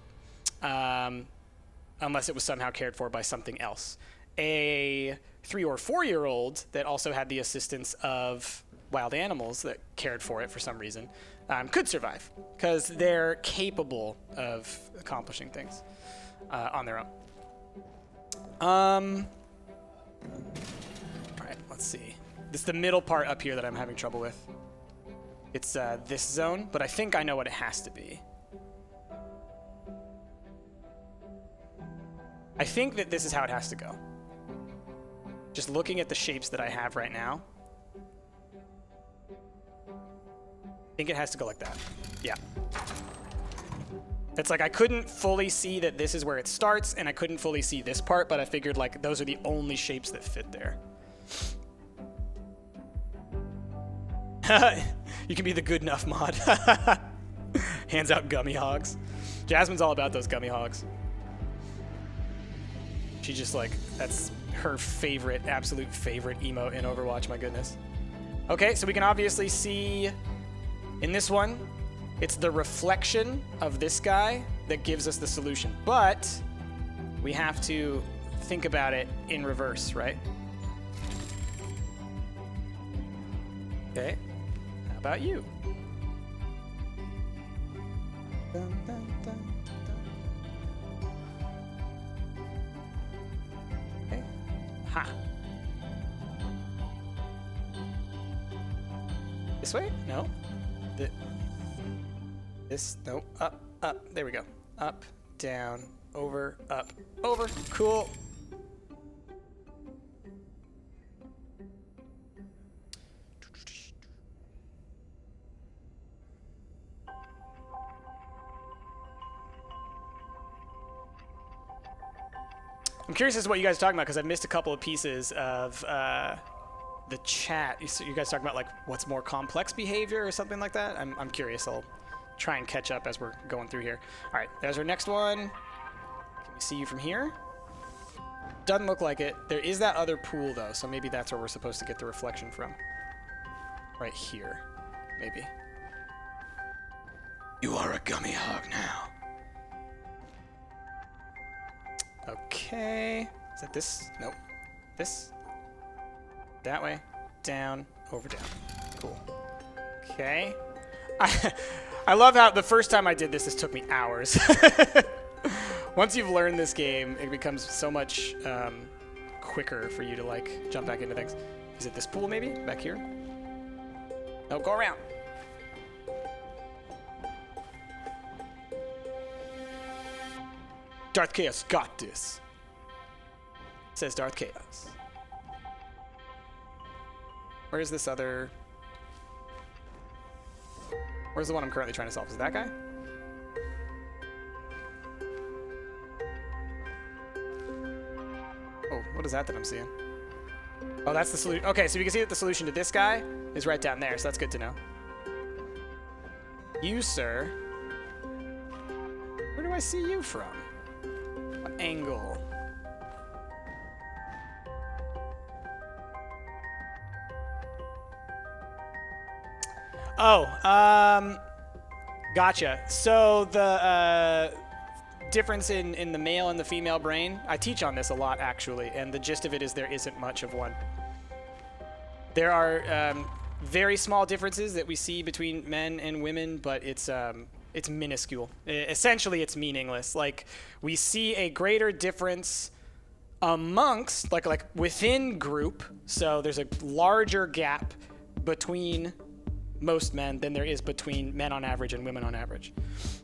unless it was somehow cared for by something else. A 3 or 4 year old that also had the assistance of wild animals that cared for it for some reason could survive because they're capable of accomplishing things on their own. All right, let's see. It's the middle part up here that I'm having trouble with. It's this zone, but I think I know what it has to be. I think that this is how it has to go. Just looking at the shapes that I have right now. I think it has to go like that. Yeah. It's like I couldn't fully see that this is where it starts, and I couldn't fully see this part, but I figured like those are the only shapes that fit there. You can be the good enough mod. Hands out gummy hogs. Jasmine's all about those gummy hogs. She just like, that's her favorite, absolute favorite emote in Overwatch, my goodness. Okay, so we can obviously see in this one, it's the reflection of this guy that gives us the solution. But we have to think about it in reverse, right? Okay, how about you? Dun, dun, dun, dun. Okay, ha. This way? No. This, no, up, up, there we go. Up, down, over, up, over, cool. I'm curious as to what you guys are talking about because I've missed a couple of pieces of the chat. You guys talking about like what's more complex behavior or something like that? I'm curious. I'll try and catch up as we're going through here. All right, there's our next one. Can we see you from here? Doesn't look like it. There is that other pool though, so maybe that's where we're supposed to get the reflection from. Right here, maybe. You are a gummy hog now. Okay, is that this? Nope. This? That way, down, over, down. Cool. Okay. I love how the first time I did this took me hours. Once you've learned this game, it becomes so much quicker for you to like jump back into things. Is it this pool maybe? Back here? No, go around. Darth Chaos got this. Says Darth Chaos. Where's this other... Where's the one I'm currently trying to solve? Is it that guy? Oh, what is that I'm seeing? Oh, that's the solution. Okay, so you can see that the solution to this guy is right down there, so that's good to know. You, sir. Where do I see you from? What angle? Oh, gotcha. So the difference in the male and the female brain, I teach on this a lot actually, and the gist of it is there isn't much of one. There are very small differences that we see between men and women, but it's minuscule. Essentially, it's meaningless. Like we see a greater difference amongst, like within group. So there's a larger gap between most men than there is between men on average and women on average.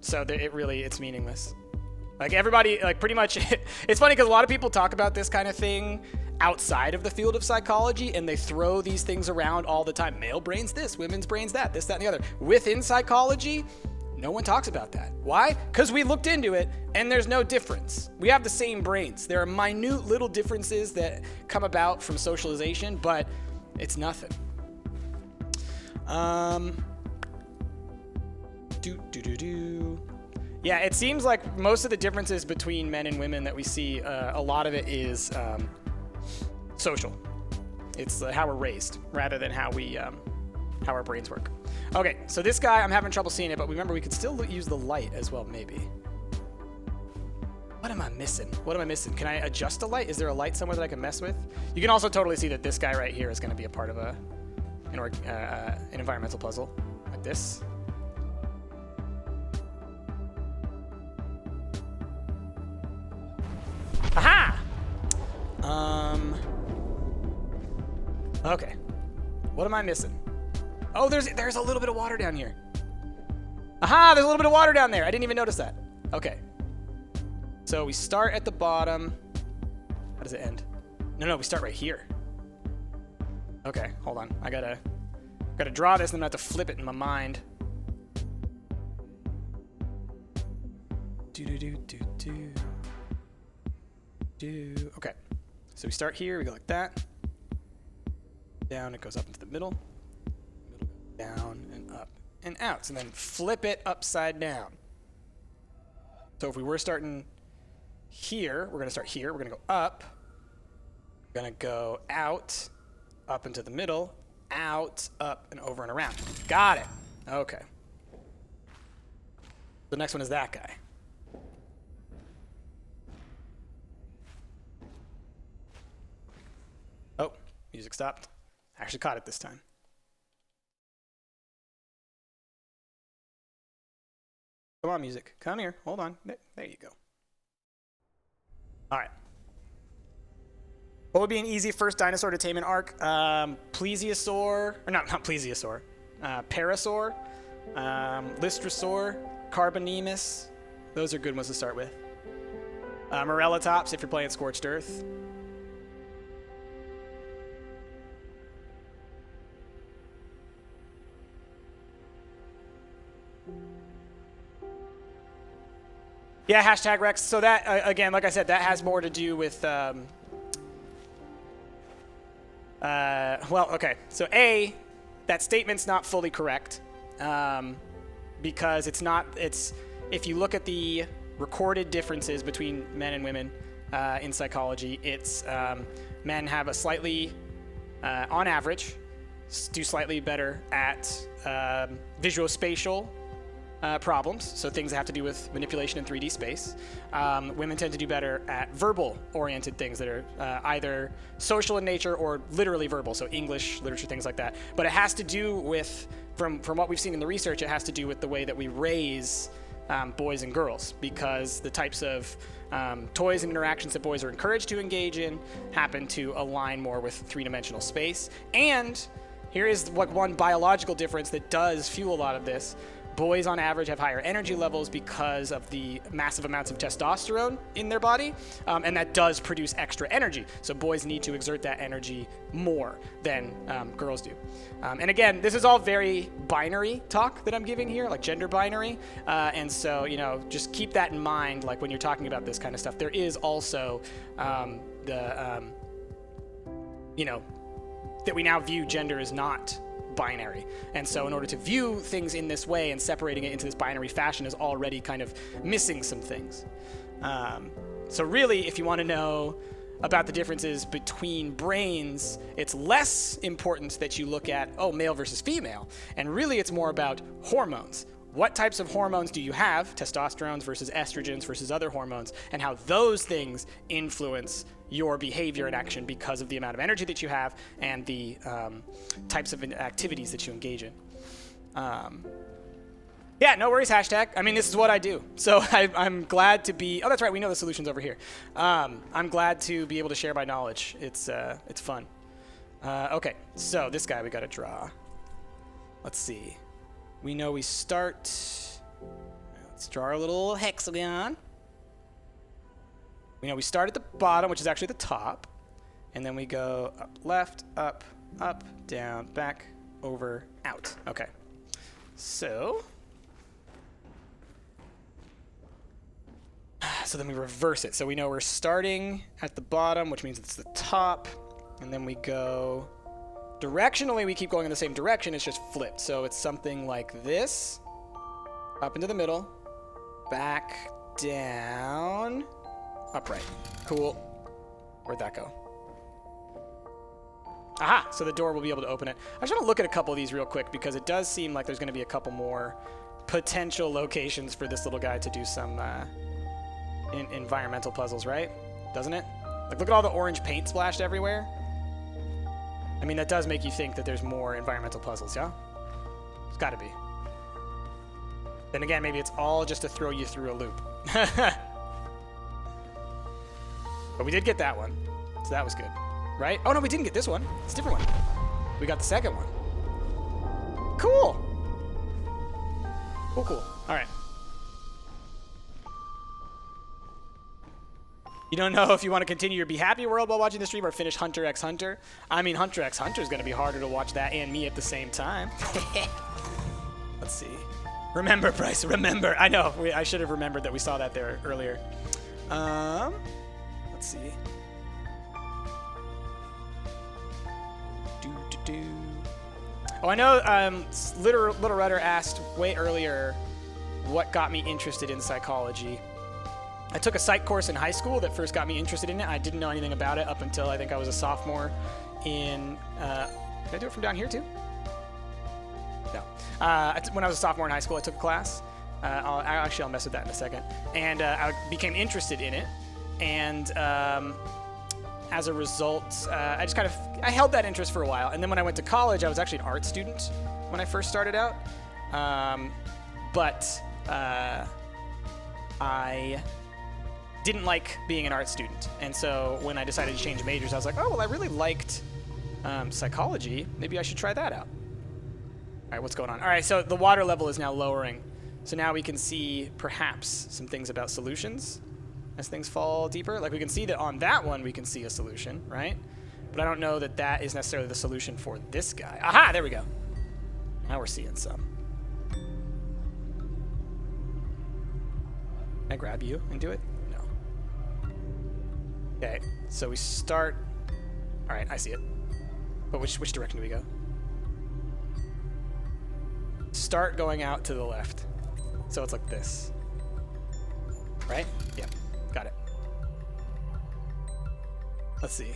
So it's meaningless. Like everybody, like pretty much, it's funny because a lot of people talk about this kind of thing outside of the field of psychology and they throw these things around all the time. Male brain's this, women's brain's that, this, that, and the other. Within psychology, no one talks about that. Why? Because we looked into it and there's no difference. We have the same brains. There are minute little differences that come about from socialization, but it's nothing. Yeah, it seems like most of the differences between men and women that we see, a lot of it is social. It's how we're raised rather than how our brains work. Okay, so this guy, I'm having trouble seeing it, but remember we could still use the light as well, maybe. What am I missing? What am I missing? Can I adjust the light? Is there a light somewhere that I can mess with? You can also totally see that this guy right here is going to be a part of an environmental puzzle like this. Aha! Okay. What am I missing? Oh, there's a little bit of water down here. Aha, there's a little bit of water down there. I didn't even notice that. Okay. So we start at the bottom. How does it end? No, we start right here. Okay, hold on. I gotta draw this and then I have to flip it in my mind. Okay. So we start here, we go like that. Down, it goes up into the middle. Down and up and out. And then flip it upside down. So if we were starting here, we're gonna start here. We're gonna go up. We're gonna go out, up into the middle, out, up, and over and around. Got it. Okay. The next one is that guy. Oh, music stopped. I actually caught it this time. Come on, music. Come here. Hold on. There you go. All right. What would be an easy first dinosaur to tame in Ark? Plesiosaur, or not Plesiosaur. Parasaur, Lystrosaur, Carbonemus. Those are good ones to start with. Morellatops if you're playing Scorched Earth. Yeah, hashtag Rex. So that, again, like I said, that has more to do with, well, okay. So A, that statement's not fully correct because if you look at the recorded differences between men and women in psychology, it's men have a slightly, on average, do slightly better at visuospatial problems, so things that have to do with manipulation in 3D space. Women tend to do better at verbal-oriented things that are either social in nature or literally verbal, so English, literature, things like that. But it has to do with, from what we've seen in the research, it has to do with the way that we raise boys and girls, because the types of toys and interactions that boys are encouraged to engage in happen to align more with three-dimensional space. And here is one biological difference that does fuel a lot of this. Boys on average have higher energy levels because of the massive amounts of testosterone in their body, and that does produce extra energy. So boys need to exert that energy more than girls do. And again, this is all very binary talk that I'm giving here, like gender binary. And so, just keep that in mind, like when you're talking about this kind of stuff. There is also that we now view gender as not binary. And so in order to view things in this way and separating it into this binary fashion is already kind of missing some things. So really, if you want to know about the differences between brains, it's less important that you look at, male versus female. And really, it's more about hormones. What types of hormones do you have, testosterones versus estrogens versus other hormones, and how those things influence your behavior and action because of the amount of energy that you have and the types of activities that you engage in. Yeah, no worries, hashtag. I mean, this is what I do. So I'm glad to be, that's right, we know the solution's over here. I'm glad to be able to share my knowledge. It's fun. Okay, so this guy we gotta draw. Let's see. We know we start, let's draw our little hexagon. We know we start at the bottom, which is actually the top, and then we go up, left, up, down, back, over, out. Okay. So then we reverse it. So we know we're starting at the bottom, which means it's the top, and then we go directionally, we keep going in the same direction, it's just flipped. So it's something like this, up into the middle, back, down, upright. Cool. Where'd that go? Aha! So the door will be able to open it. I just want to look at a couple of these real quick because it does seem like there's going to be a couple more potential locations for this little guy to do some environmental puzzles, right? Doesn't it? Like, look at all the orange paint splashed everywhere. I mean, that does make you think that there's more environmental puzzles, yeah? It's got to be. Then again, maybe it's all just to throw you through a loop. But we did get that one, so that was good, right? Oh, no, we didn't get this one. It's a different one. We got the second one. Cool. Cool, cool. All right. You don't know if you want to continue your Be Happy World while watching the stream or finish Hunter x Hunter. I mean, Hunter x Hunter is going to be harder to watch that and me at the same time. Let's see. Remember, Bryce, remember. I know, I should have remembered that we saw that there earlier. Let's see. Oh, I know Little Rudder asked way earlier what got me interested in psychology. I took a psych course in high school that first got me interested in it. I didn't know anything about it up until I think I was a sophomore in... can I do it from down here too? No. When I was a sophomore in high school, I took a class. I'll mess with that in a second. And I became interested in it. And as a result, I held that interest for a while. And then when I went to college, I was actually an art student when I first started out. But I didn't like being an art student. And so when I decided to change majors, I was like, oh, well, I really liked psychology. Maybe I should try that out. All right, what's going on? All right, so the water level is now lowering. So now we can see perhaps some things about solutions as things fall deeper. Like we can see that on that one, we can see a solution, right? But I don't know that that is necessarily the solution for this guy. Aha, there we go. Now we're seeing some. Can I grab you and do it? No. Okay, so we start. All right, I see it. But which direction do we go? Start going out to the left. So it's like this. Right? Yep. Got it. Let's see.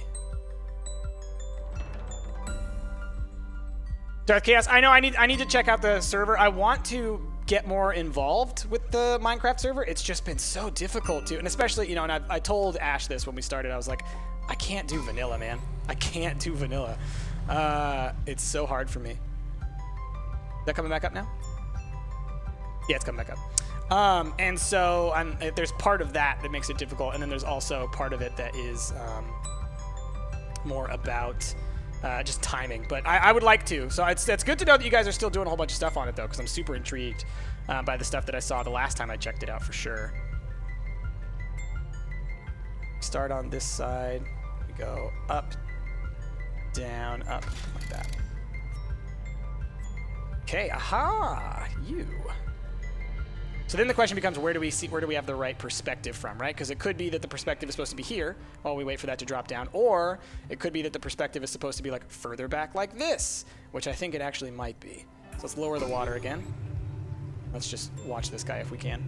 Darth Chaos, I know I need to check out the server. I want to get more involved with the Minecraft server. It's just been so difficult to, and especially, you know, and I told Ash this when we started. I was like, I can't do vanilla, man. I can't do vanilla. It's so hard for me. Is that coming back up now? Yeah, it's coming back up. And so there's part of that that makes it difficult, and then there's also part of it that is more about just timing. But I would like to. So it's good to know that you guys are still doing a whole bunch of stuff on it, though, because I'm super intrigued by the stuff that I saw the last time I checked it out for sure. Start on this side. We go up, down, up, like that. Okay, aha, you. So then the question becomes, where do we have the right perspective from, right? Because it could be that the perspective is supposed to be here while we wait for that to drop down, or it could be that the perspective is supposed to be like further back like this, which I think it actually might be. So let's lower the water again. Let's just watch this guy if we can.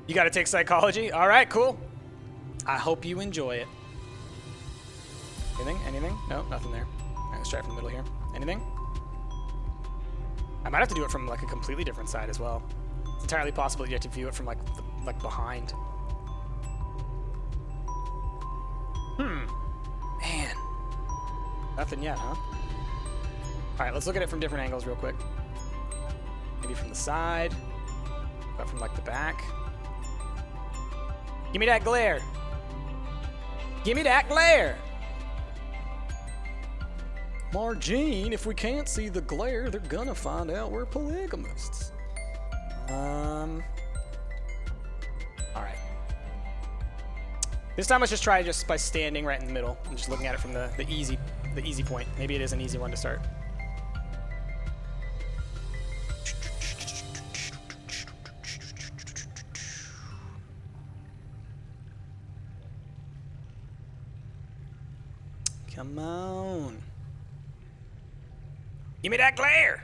You got to take psychology? All right, cool. I hope you enjoy it. Anything? Anything? No, nothing there. All right, let's try it from the middle here. Anything? I might have to do it from like a completely different side as well. It's entirely possible you have to view it from like behind. Man. Nothing yet, huh? All right, let's look at it from different angles real quick. Maybe from the side, but from like the back. Give me that glare. Give me that glare. Margene, if we can't see the glare, they're gonna find out we're polygamists. All right. This time let's just try just by standing right in the middle and just looking at it from the easy point. Maybe it is an easy one to start. Come on. Give me that glare.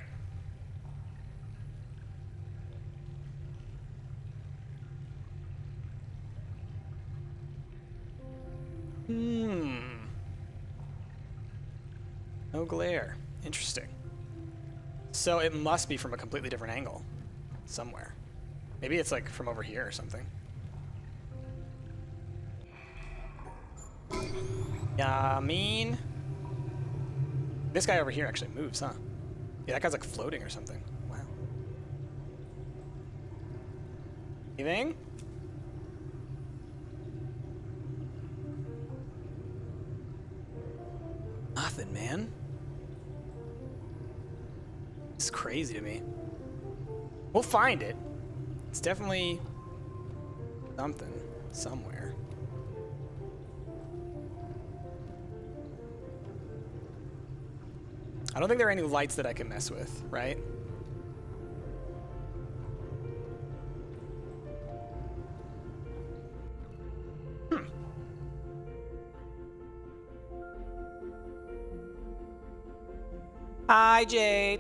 No glare. Interesting. So it must be from a completely different angle somewhere. Maybe it's like from over here or something. Yeah, I mean, this guy over here actually moves, huh? Yeah, that guy's like floating or something. Wow. Anything? nothing, man. It's crazy to me. We'll find it. It's definitely something somewhere. I don't think there are any lights that I can mess with, right? Hi, Jade.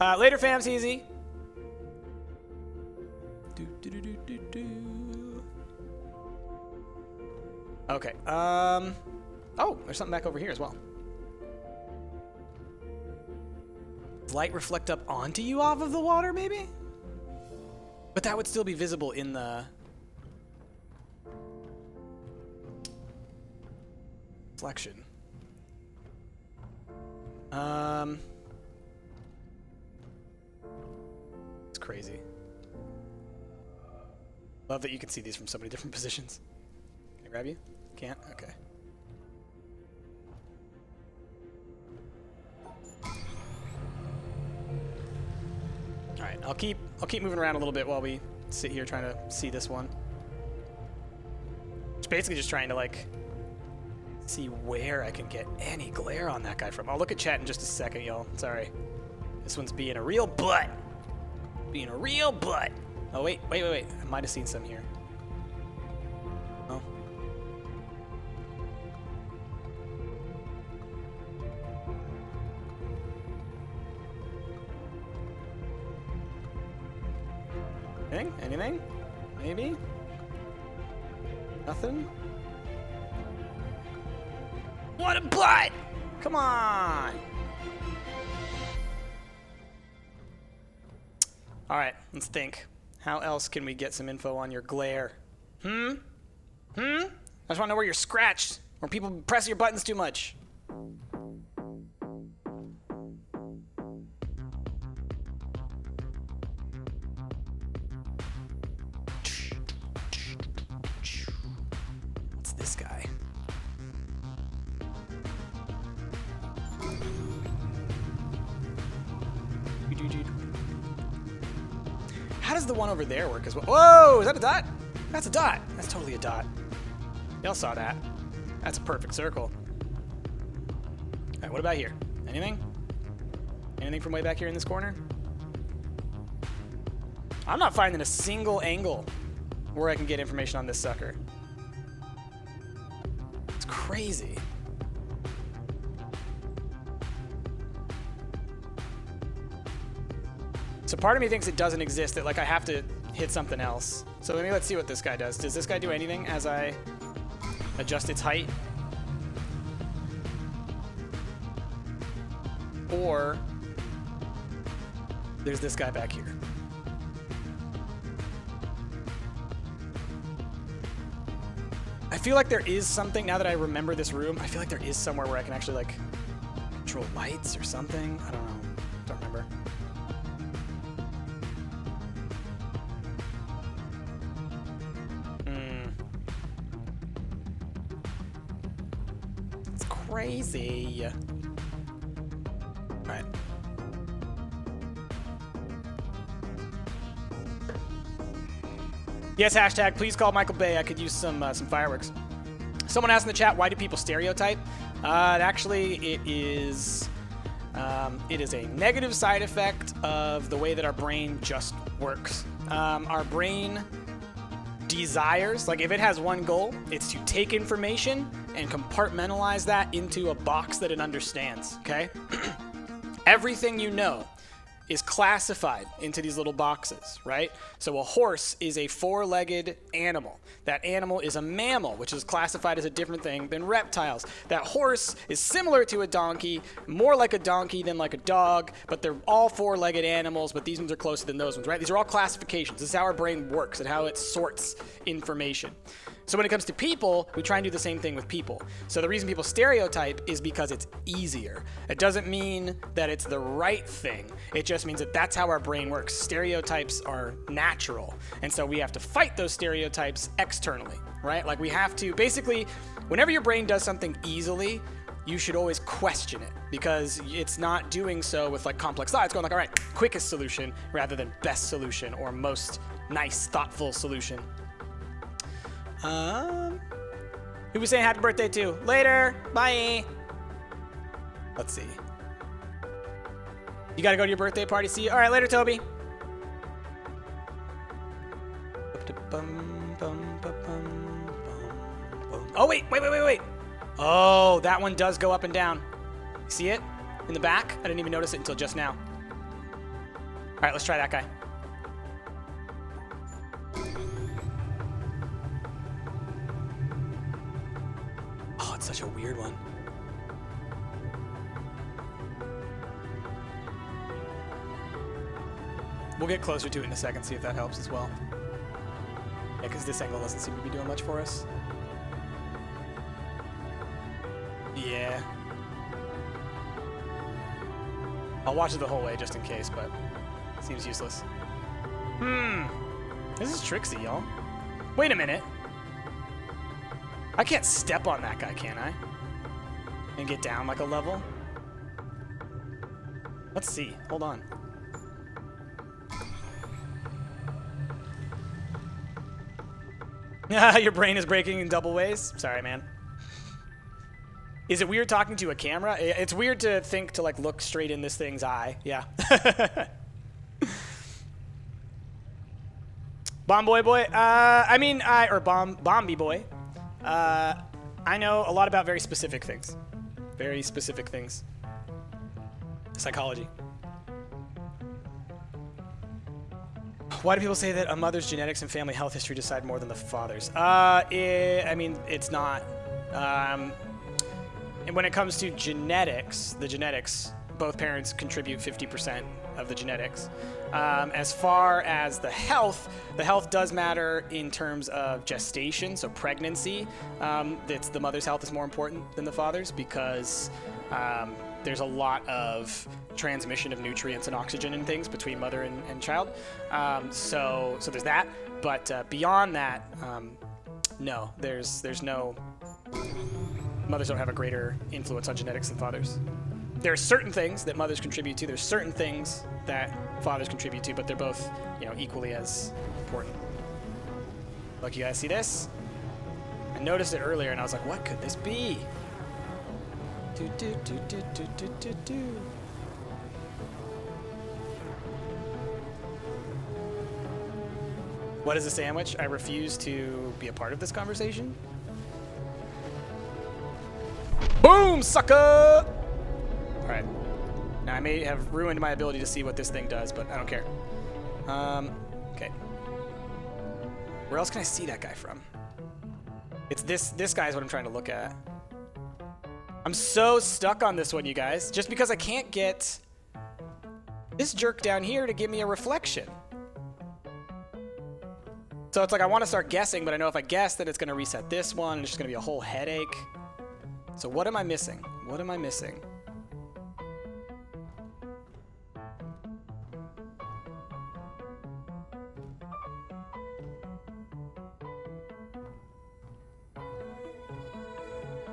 Later, fam, easy. Okay. Oh, there's something back over here as well. Does light reflect up onto you off of the water, maybe? But that would still be visible in the reflection. It's crazy. Love that you can see these from so many different positions. Can I grab you? Can't? Okay. Alright, I'll keep moving around a little bit while we sit here trying to see this one. It's basically just trying to like see where I can get any glare on that guy from. I'll look at chat in just a second, y'all. Sorry. This one's being a real butt. Being a real butt. Oh, wait. I might have seen some here. Oh. Anything? Maybe? Nothing? What a butt! Come on! Alright, let's think. How else can we get some info on your glare? I just want to know where you're scratched, or people press your buttons too much. What's this guy? How does the one over there work as well? Whoa, is that a dot? That's a dot. That's totally a dot. Y'all saw that. That's a perfect circle. All right, what about here? Anything? Anything from way back here in this corner? I'm not finding a single angle where I can get information on this sucker. It's crazy. So part of me thinks it doesn't exist, that like I have to hit something else. So maybe let's see what this guy does. Does this guy do anything as I adjust its height? Or there's this guy back here. I feel like there is something, now that I remember this room, I feel like there is somewhere where I can actually like control lights or something. I don't know. Don't remember. Crazy. All right. Yes, hashtag, please call Michael Bay. I could use some fireworks. Someone asked in the chat, why do people stereotype? Actually, it is a negative side effect of the way that our brain just works. Our brain desires, like if it has one goal, it's to take information and compartmentalize that into a box that it understands, okay? Everything you know is classified into these little boxes, right? So a horse is a four-legged animal. That animal is a mammal, which is classified as a different thing than reptiles. That horse is similar to a donkey, more like a donkey than like a dog, but they're all four-legged animals, but these ones are closer than those ones, right? These are all classifications. This is how our brain works and how it sorts information. So when it comes to people, we try and do the same thing with people. So the reason people stereotype is because it's easier. It doesn't mean that it's the right thing. It just means that that's how our brain works. Stereotypes are natural. And so we have to fight those stereotypes externally, right? Like we have to, basically, whenever your brain does something easily, you should always question it, because it's not doing so with like complex thought. It's going like, all right, quickest solution rather than best solution or most nice, thoughtful solution. Who we saying happy birthday to? Later. Bye. Let's see. You gotta go to your birthday party. See you. All right, later, Toby. Oh, wait. Oh, that one does go up and down. See it? In the back? I didn't even notice it until just now. All right, let's try that guy. Oh, it's such a weird one. We'll get closer to it in a second, see if that helps as well. Yeah, because this angle doesn't seem to be doing much for us. Yeah. I'll watch it the whole way just in case, but it seems useless. This is tricksy, y'all. Wait a minute. I can't step on that guy, can I? And get down like a level? Let's see. Hold on. Your brain is breaking in double ways? Sorry, man. Is it weird talking to a camera? It's weird to think to like look straight in this thing's eye. Yeah. Bomboy boy. Bomby boy. I know a lot about very specific things. Very specific things. Psychology. Why do people say that a mother's genetics and family health history decide more than the father's? I mean, it's not. And when it comes to genetics, both parents contribute 50% of the genetics. As far as the health does matter in terms of gestation, so pregnancy. The mother's health is more important than the father's because there's a lot of transmission of nutrients and oxygen and things between mother and child. So there's that. But beyond that, no, there's no. Mothers don't have a greater influence on genetics than fathers. There are certain things that mothers contribute to. There's certain things that fathers contribute to, but they're both, equally as important. Look, you guys see this? I noticed it earlier, and I was like, what could this be? What is a sandwich? I refuse to be a part of this conversation. Boom, sucker! All right. Now, I may have ruined my ability to see what this thing does, but I don't care. Okay. Where else can I see that guy from? It's this guy is what I'm trying to look at. I'm so stuck on this one, you guys. Just because I can't get this jerk down here to give me a reflection. So it's like I want to start guessing, but I know if I guess that it's going to reset this one, and it's just going to be a whole headache. So what am I missing? What am I missing?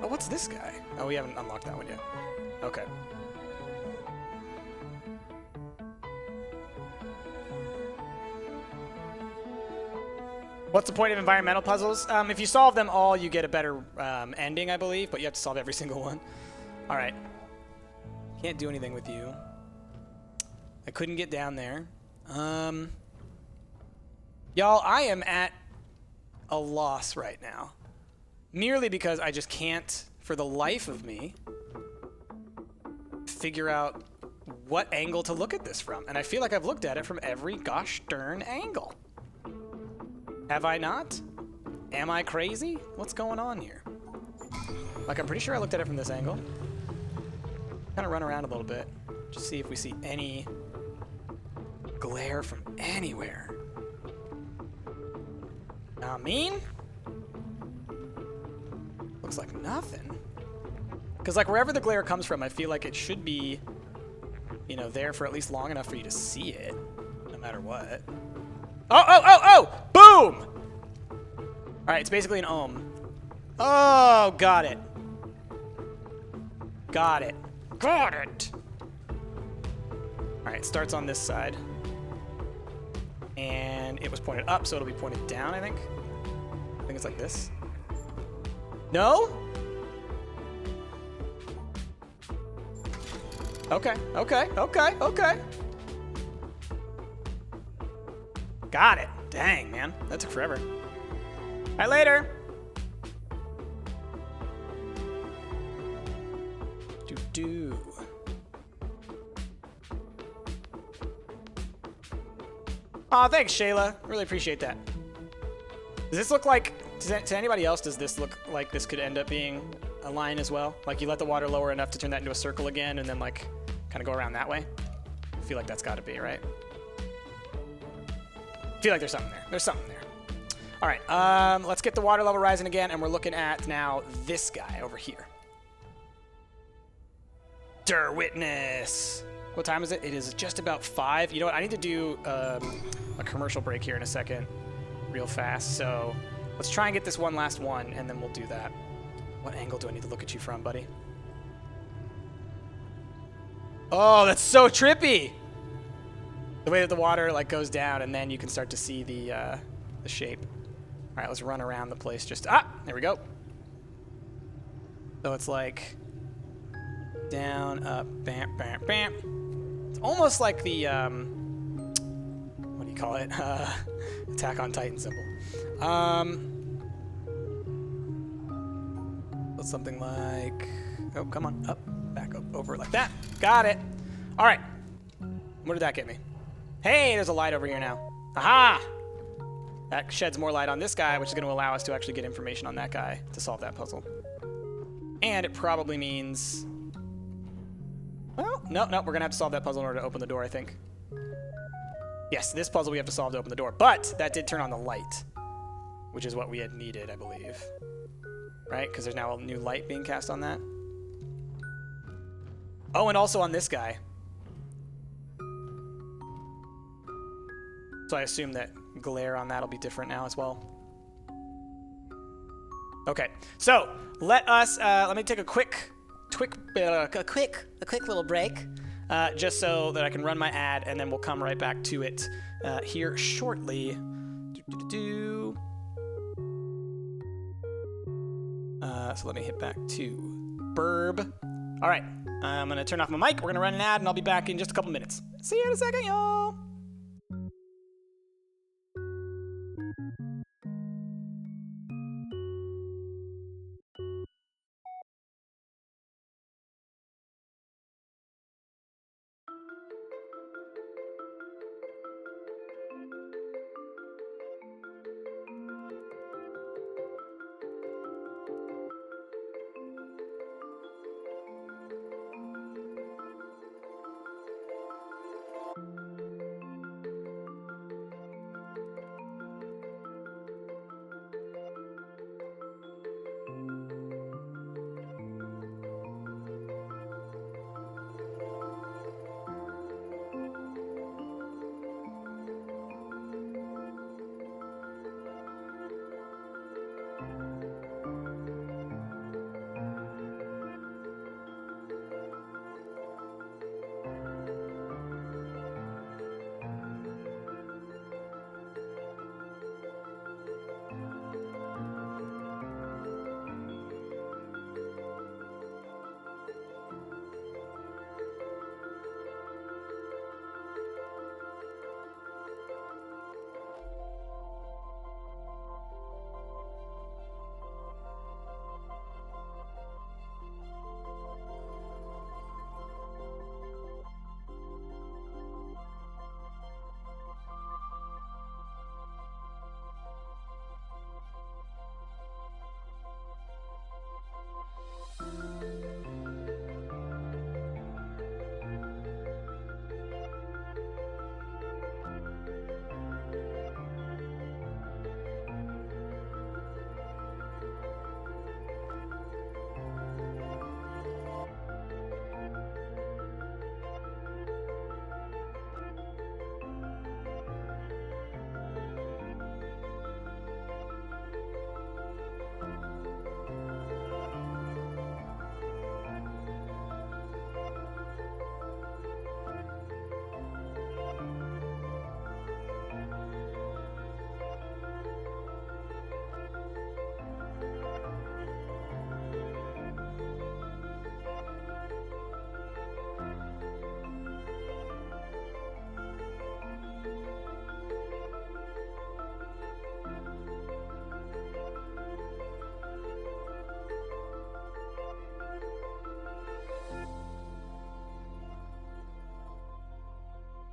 Oh, what's this guy? Oh, we haven't unlocked that one yet. Okay. What's the point of environmental puzzles? If you solve them all, you get a better ending, I believe, but you have to solve every single one. All right. Can't do anything with you. I couldn't get down there. Y'all, I am at a loss right now. Merely because I just can't, for the life of me, figure out what angle to look at this from. And I feel like I've looked at it from every gosh darn angle. Have I not? Am I crazy? What's going on here? Like, I'm pretty sure I looked at it from this angle. Kind of run around a little bit. Just see if we see any glare from anywhere. I mean, looks like nothing. Because, like, wherever the glare comes from, I feel like it should be, there for at least long enough for you to see it, no matter what. Oh! Boom! All right, it's basically an ohm. Oh, got it. Got it. Got it. All right, starts on this side. And it was pointed up, so it'll be pointed down, I think. I think it's like this. No? Okay, okay, okay, okay. Got it. Dang, man. That took forever. All right, later. Do. Aw, thanks, Shayla. Really appreciate that. Does this look like, to anybody else, does this look like this could end up being a line as well? Like you let the water lower enough to turn that into a circle again and then like kind of go around that way? I feel like that's got to be, right? I feel like there's something there. There's something there. All right, let's get the water level rising again, and we're looking at now this guy over here. Der Witness. What time is it? It is just about 5. You know what? I need to do a commercial break here in a second, real fast. So let's try and get this one last one, and then we'll do that. What angle do I need to look at you from, buddy? Oh, that's so trippy. The way that the water like goes down, and then you can start to see the shape. All right, let's run around the place. There we go. So it's like down, up, bam, bam, bam. It's almost like the what do you call it? Attack on Titan symbol. So something like, oh, come on, up, back up, over like that. Got it. All right. What did that get me? Hey, there's a light over here now. Aha! That sheds more light on this guy, which is going to allow us to actually get information on that guy to solve that puzzle. And it probably means... Well, no, we're going to have to solve that puzzle in order to open the door, I think. Yes, this puzzle we have to solve to open the door. But that did turn on the light, which is what we had needed, I believe. Right? Because there's now a new light being cast on that. Oh, and also on this guy. So I assume that glare on that will be different now as well. Okay, so let me take a quick little break, just so that I can run my ad, and then we'll come right back to it here shortly. So let me hit back to Burb. All right, I'm gonna turn off my mic. We're gonna run an ad, and I'll be back in just a couple minutes. See you in a second, y'all.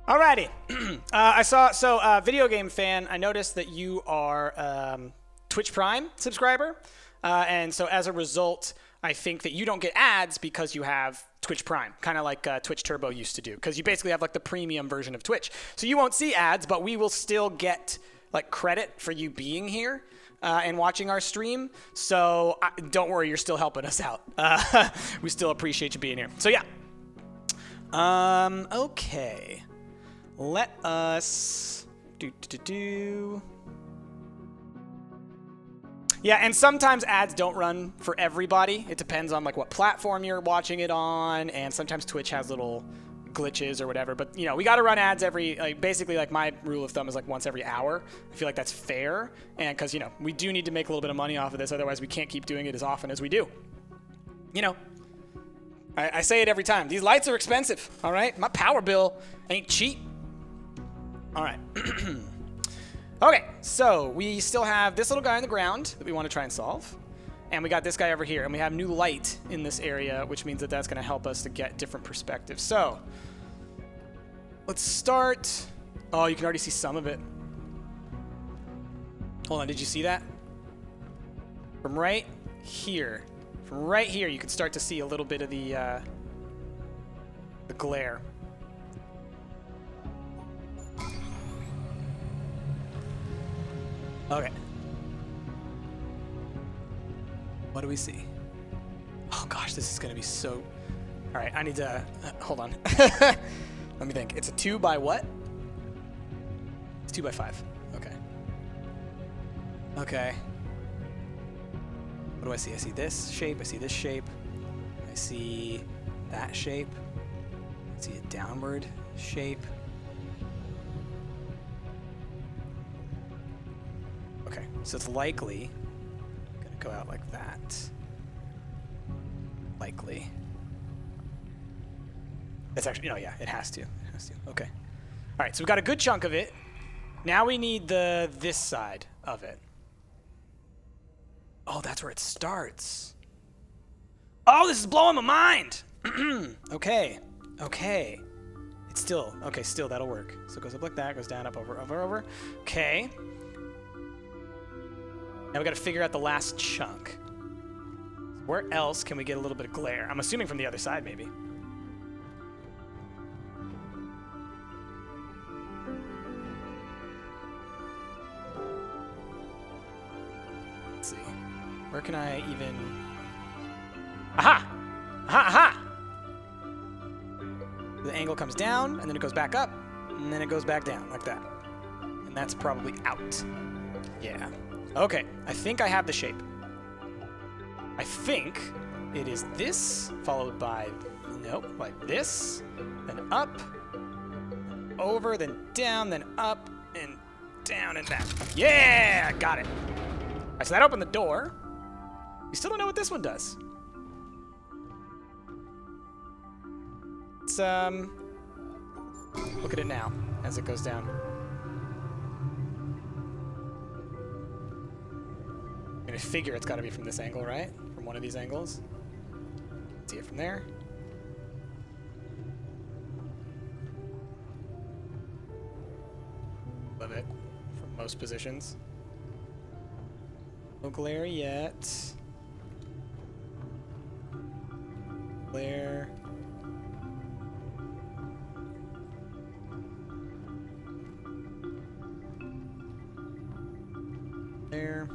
Alrighty. I saw, so video game fan, I noticed that you are Twitch Prime subscriber. And so as a result, I think that you don't get ads because you have Twitch Prime, kind of like Twitch Turbo used to do, because you basically have like the premium version of Twitch. So you won't see ads, but we will still get like credit for you being here and watching our stream. So don't worry, you're still helping us out. We still appreciate you being here. So yeah. Okay. Let us Yeah, and sometimes ads don't run for everybody. It depends on like what platform you're watching it on, and sometimes Twitch has little glitches or whatever. But you know, we got to run ads basically like my rule of thumb is like once every hour. I feel like that's fair, and because you know we do need to make a little bit of money off of this, otherwise we can't keep doing it as often as we do. You know, I say it every time. These lights are expensive. All right, my power bill ain't cheap. All right. Okay, so we still have this little guy on the ground that we want to try and solve. And we got this guy over here, and we have new light in this area, which means that that's going to help us to get different perspectives. So, let's start. Oh, you can already see some of it. Hold on, did you see that? From right here, you can start to see a little bit of the glare. Okay. What do we see? Oh gosh, this is gonna be so... All right, I need to... hold on. Let me think. It's a 2 by what? It's 2 by 5. Okay. Okay. What do I see? I see this shape. I see this shape. I see that shape. I see a downward shape. Okay, so it's likely gonna go out like that. Likely. That's actually, no, yeah, it has to. It has to. Okay. All right, so we've got a good chunk of it. Now we need this side of it. Oh, that's where it starts. Oh, this is blowing my mind. Okay. Okay. It's still, okay, still, that'll work. So it goes up like that, goes down, up, over, over, over. Okay. Now we got to figure out the last chunk. Where else can we get a little bit of glare? I'm assuming from the other side, maybe. Let's see. Where can I even... Aha! Aha! Aha! The angle comes down, and then it goes back up, and then it goes back down, like that. And that's probably out. Yeah. Okay, I think I have the shape. I think it is this, followed by, nope, like this, then up, over, then down, then up, and down, and back. Yeah, got it. All right, so that opened the door. We still don't know what this one does. Let's, look at it now, as it goes down. I figure it's got to be from this angle, right? From one of these angles. See it from there. Love it. From most positions. No glare yet. Glare. There.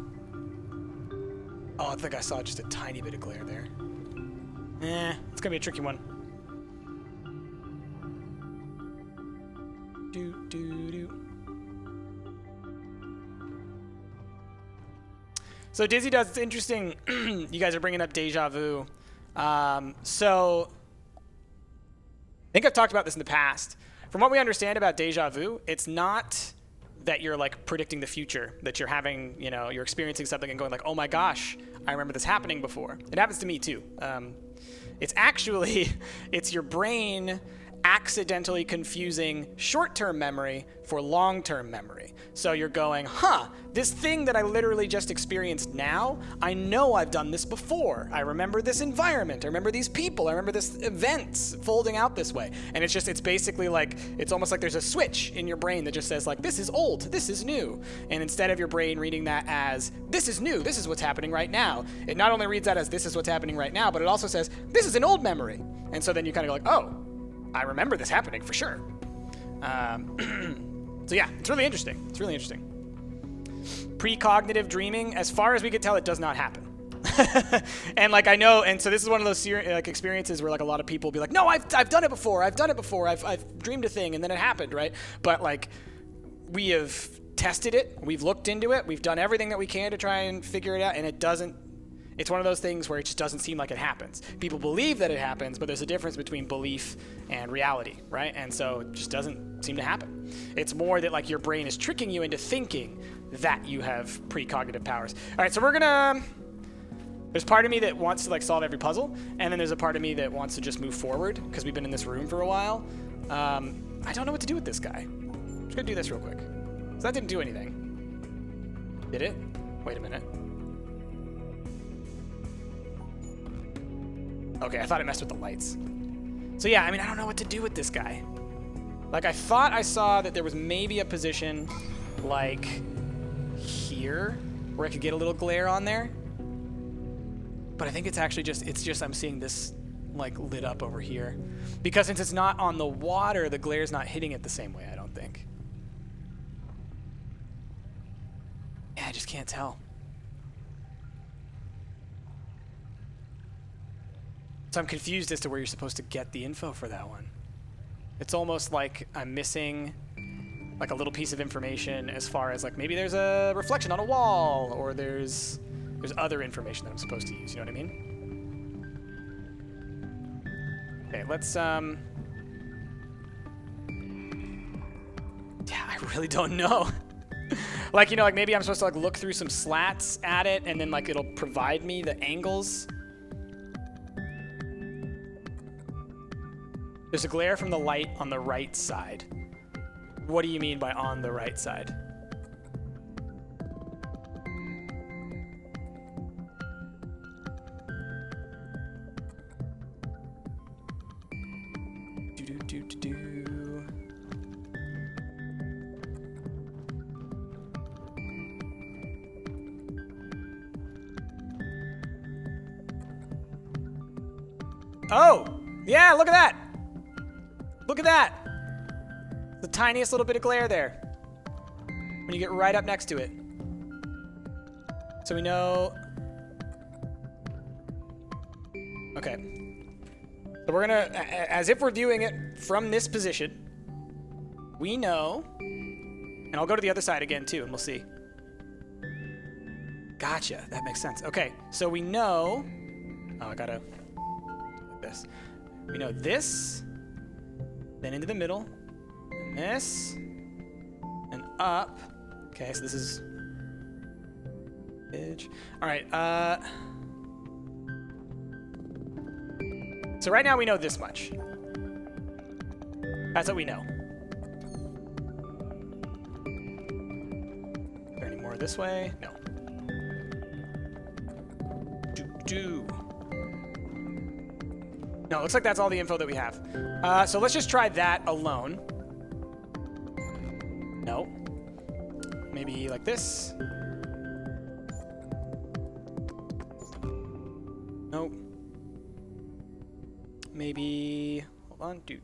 Oh, I think I saw just a tiny bit of glare there. It's gonna be a tricky one. So Dizzy does, it's interesting, you guys are bringing up Deja Vu. So, I think I've talked about this in the past. From what we understand about Deja Vu, it's not that you're like predicting the future, that you're having, you know, you're experiencing something and going like, oh my gosh, I remember this happening before. It happens to me too. It's actually, it's your brain accidentally confusing short-term memory for long-term memory. So you're going, huh, this thing that I literally just experienced now, I know I've done this before. I remember this environment. I remember these people. I remember this events folding out this way. And it's basically like, it's almost like there's a switch in your brain that just says like, this is old, this is new. And instead of your brain reading that as, this is new, this is what's happening right now, it not only reads that as, this is what's happening right now, but it also says, this is an old memory. And so then you kind of go like, oh, I remember this happening for sure. So yeah, it's really interesting. It's really interesting. Precognitive dreaming, as far as we could tell, it does not happen. And like I know, and so this is one of those like experiences where like a lot of people will be like, no, I've done it before. I've dreamed a thing and then it happened, right? But like we have tested it, we've looked into it, we've done everything that we can to try and figure it out, and it doesn't. It's one of those things where it just doesn't seem like it happens. People believe that it happens, but there's a difference between belief and reality, right? And so it just doesn't seem to happen. It's more that like your brain is tricking you into thinking that you have precognitive powers. All right, so we're gonna, there's part of me that wants to like solve every puzzle, and then there's a part of me that wants to just move forward because we've been in this room for a while. I don't know what to do with this guy. I'm just gonna do this real quick. So that didn't do anything. Did it? Wait a minute. Okay, I thought it messed with the lights. So yeah, I mean, I don't know what to do with this guy. Like, I thought I saw that there was maybe a position, like, here, where I could get a little glare on there. But I think it's actually just I'm seeing this, like, lit up over here. Because since it's not on the water, the glare's not hitting it the same way, I don't think. Yeah, I just can't tell. So I'm confused as to where you're supposed to get the info for that one. It's almost like I'm missing like a little piece of information as far as like maybe there's a reflection on a wall or there's other information that I'm supposed to use, you know what I mean? Okay, let's yeah, I really don't know. Like, you know, like maybe I'm supposed to like look through some slats at it and then like it'll provide me the angles. There's a glare from the light on the right side. What do you mean by on the right side? Do. Oh, yeah, look at that. Look at that! The tiniest little bit of glare there. When you get right up next to it. So we know... Okay. So we're gonna, as if we're viewing it from this position, we know... And I'll go to the other side again too, and we'll see. Gotcha, that makes sense. Okay, so we know... Oh, I gotta... like this. We know this... Then into the middle, and this, and up. Okay, so this is edge. All right. So right now we know this much. That's what we know. Is there any more this way? No. Do. No, it looks like that's all the info that we have. So let's just try that alone. No. Maybe like this. Nope. Maybe, hold on. Do.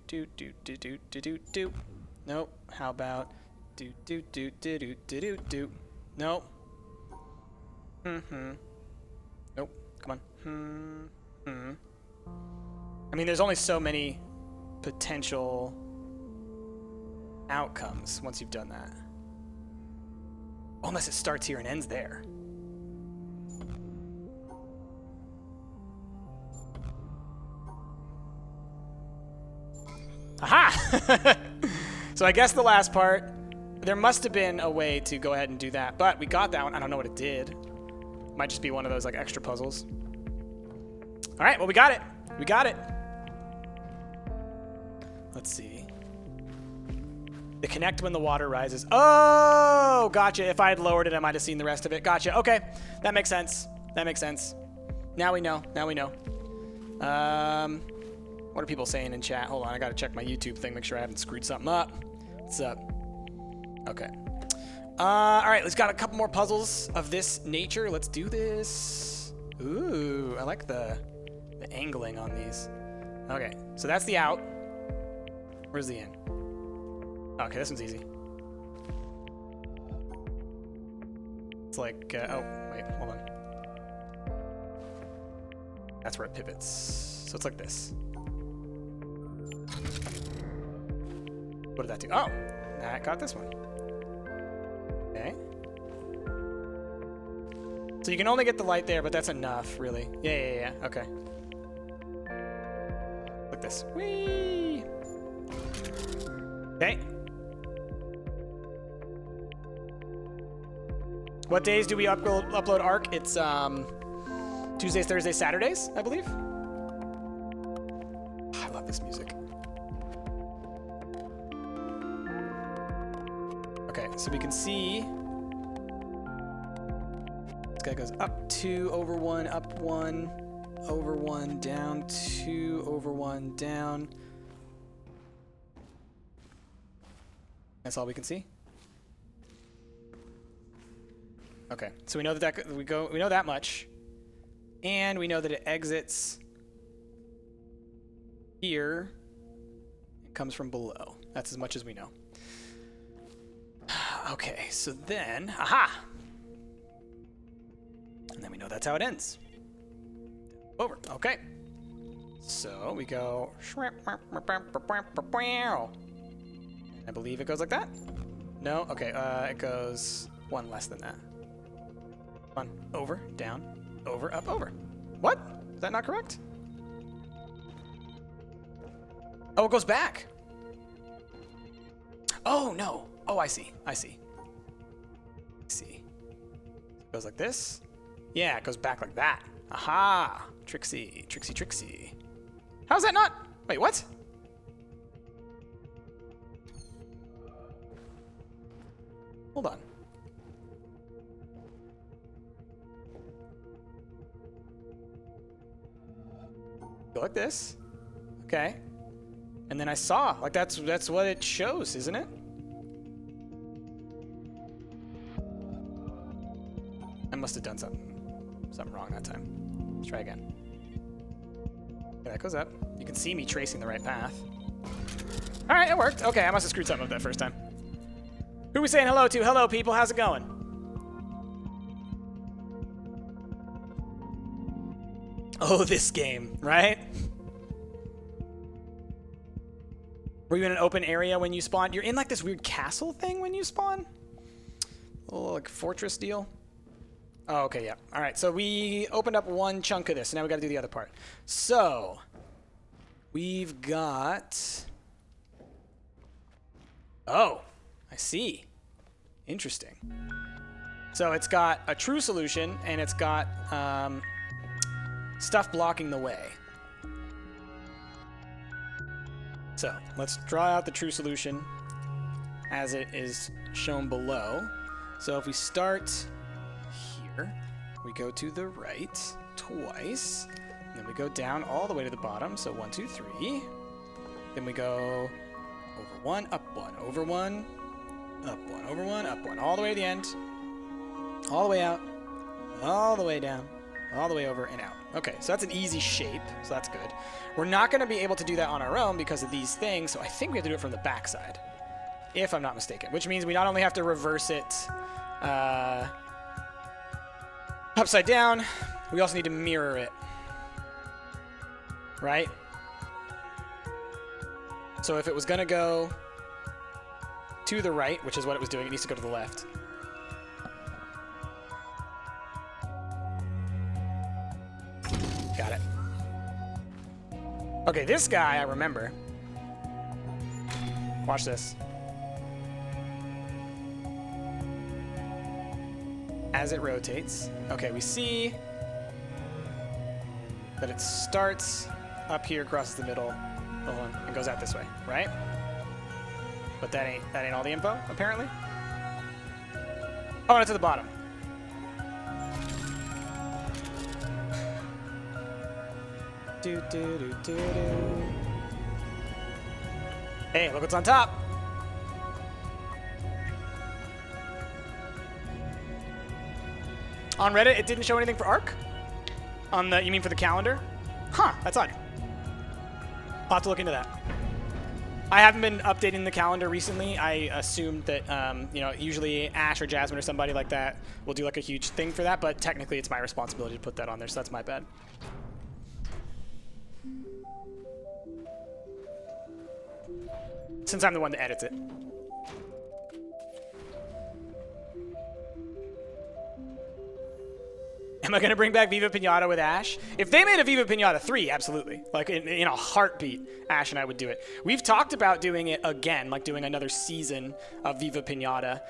Nope. How about do. Nope. Nope. Come on. I mean, there's only so many potential outcomes once you've done that. Unless it starts here and ends there. Aha! So I guess the last part, there must have been a way to go ahead and do that, but we got that one. I don't know what it did. Might just be one of those like extra puzzles. All right, well, we got it. We got it. let's see. They connect when the water rises. Oh, gotcha. If I had lowered it, I might have seen the rest of it. Gotcha. Okay, that makes sense. That makes sense. Now we know. Now we know. What are people saying in chat? Hold on, I gotta check my YouTube thing, make sure I haven't screwed something up. What's up? Okay. All right, let's got a couple more puzzles of this nature. Let's do this. Ooh, I like the angling on these. Okay, so that's the out. Where's the in? Okay, this one's easy. It's like, oh, wait, hold on. That's where it pivots. So it's like this. What did that do? Oh, that got this one. Okay. So you can only get the light there, but that's enough, really. Yeah. Okay. Like this. Whee! Okay. What days do we upload Ark? It's Tuesdays, Thursdays, Saturdays, I believe. I love this music. Okay, so we can see this guy goes up 2, over 1, up 1, over 1, down 2, over 1, down. That's all we can see. Okay, so we know that we know that much, and we know that it exits here. It comes from below. That's as much as we know. Okay, so then, aha! And then we know that's how it ends. Over. Okay. So we go. I believe it goes like that. No. Okay. It goes one less than that. One. Over. Down. Over. Up. Over. What? Is that not correct? Oh, it goes back. Oh no. Oh, I see. I see. It goes like this. Yeah, it goes back like that. Aha! Trixie. How's that not? Wait, what? Hold on. Go like this. Okay. And then I saw. Like that's what it shows, isn't it? I must have done something wrong that time. Let's try again. Okay, that goes up. You can see me tracing the right path. All right, it worked. Okay, I must have screwed something up that first time. Who are we saying hello to? Hello, people. How's it going? Oh, this game, right? Were you in an open area when you spawned? You're in like this weird castle thing when you spawn? A little like fortress deal. Oh, okay, yeah. All right, so we opened up one chunk of this, and now we got to do the other part. So we've got. Oh, I see. Interesting. So it's got a true solution, and it's got stuff blocking the way. So let's draw out the true solution as it is shown below. So if we start here, we go to the right twice, and then we go down all the way to the bottom. So 1, 2, 3. Then we go over 1, up 1, over 1, up 1, over 1, up 1, all the way to the end, all the way out, all the way down, all the way over and out. Okay, so that's an easy shape, so that's good. We're not going to be able to do that on our own because of these things, so I think we have to do it from the backside, if I'm not mistaken, which means we not only have to reverse it upside down, we also need to mirror it, right? So if it was going to go to the right, which is what it was doing, it needs to go to the left. Got it. Okay, this guy I remember. Watch this. As it rotates. Okay, we see that it starts up here, crosses the middle, Hold on. It goes out this way, right? But that ain't all the info, apparently. Oh, and it's at the bottom. Do, do, do, do, do. Hey, look what's on top. On Reddit, it didn't show anything for Ark? On the, you mean for the calendar? Huh, that's odd. I'll have to look into that. I haven't been updating the calendar recently. I assumed that, you know, usually Ash or Jasmine or somebody like that will do like a huge thing for that, but technically it's my responsibility to put that on there, so that's my bad. Since I'm the one that edits it. Am I going to bring back Viva Pinata with Ash? If they made a Viva Pinata 3, absolutely. Like, in a heartbeat, Ash and I would do it. We've talked about doing it again, like doing another season of Viva Pinata.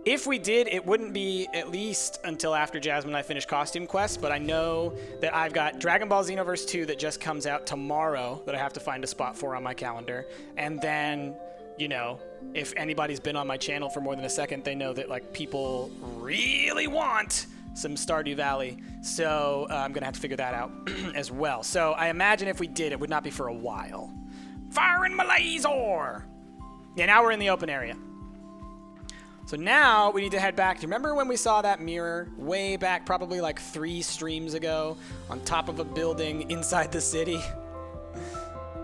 If we did, it wouldn't be at least until after Jasmine and I finish Costume Quest, but I know that I've got Dragon Ball Xenoverse 2 that just comes out tomorrow that I have to find a spot for on my calendar. And then, you know, if anybody's been on my channel for more than a second, they know that, like, people really want some Stardew Valley. So I'm going to have to figure that out as well. So I imagine if we did, it would not be for a while. Fire in my laser! Yeah, now we're in the open area. So now we need to head back. Do you remember when we saw that mirror way back, probably like 3 streams ago, on top of a building inside the city?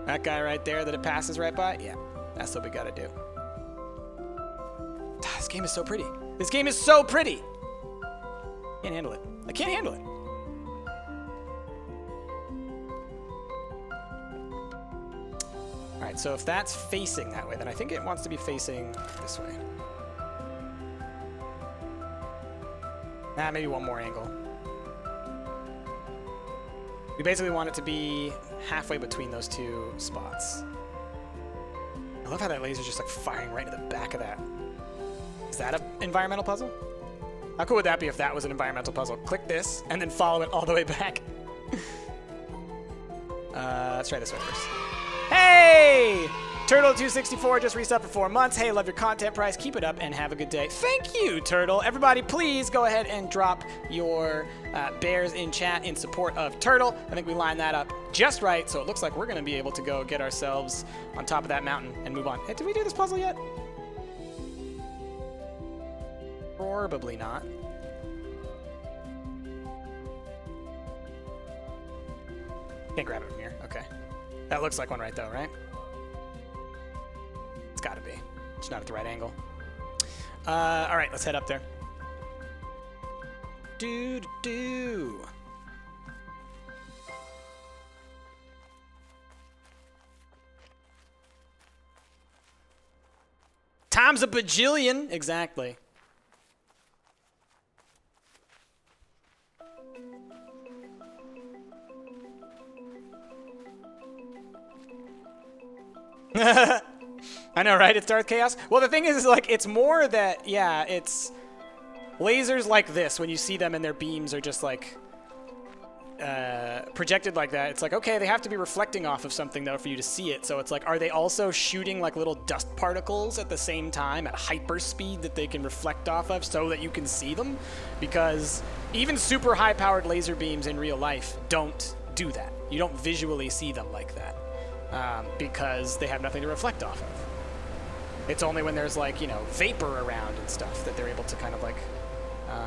That guy right there that it passes right by? Yeah, that's what we gotta do. This game is so pretty. This game is so pretty! Can't handle it. I can't handle it. All right, so if that's facing that way, then I think it wants to be facing this way. Nah, maybe one more angle. We basically want it to be halfway between those 2 spots. I love how that laser's just like firing right into the back of that. Is that an environmental puzzle? How cool would that be if that was an environmental puzzle? Click this and then follow it all the way back. Let's try this one first. Hey! Turtle264 just resubbed for 4 months. Hey, love your content, Price. Keep it up and have a good day. Thank you, Turtle. Everybody, please go ahead and drop your bears in chat in support of Turtle. I think we lined that up just right, so it looks like we're going to be able to go get ourselves on top of that mountain and move on. Hey, did we do this puzzle yet? Probably not. Can't grab it from here. Okay. That looks like one right, though, right? It's got to be. It's not at the right angle. All right, let's head up there. Do. Times a bajillion. Exactly. I know, right? It's Darth Chaos. Well, the thing is, like, it's more that, yeah, it's lasers like this. When you see them and their beams are just, like, projected like that, it's like, okay, they have to be reflecting off of something, though, for you to see it. So it's like, are they also shooting, like, little dust particles at the same time at hyperspeed that they can reflect off of so that you can see them? Because even super high-powered laser beams in real life don't do that. You don't visually see them like that. Because they have nothing to reflect off of. It's only when there's, like, you know, vapor around and stuff that they're able to kind of, like,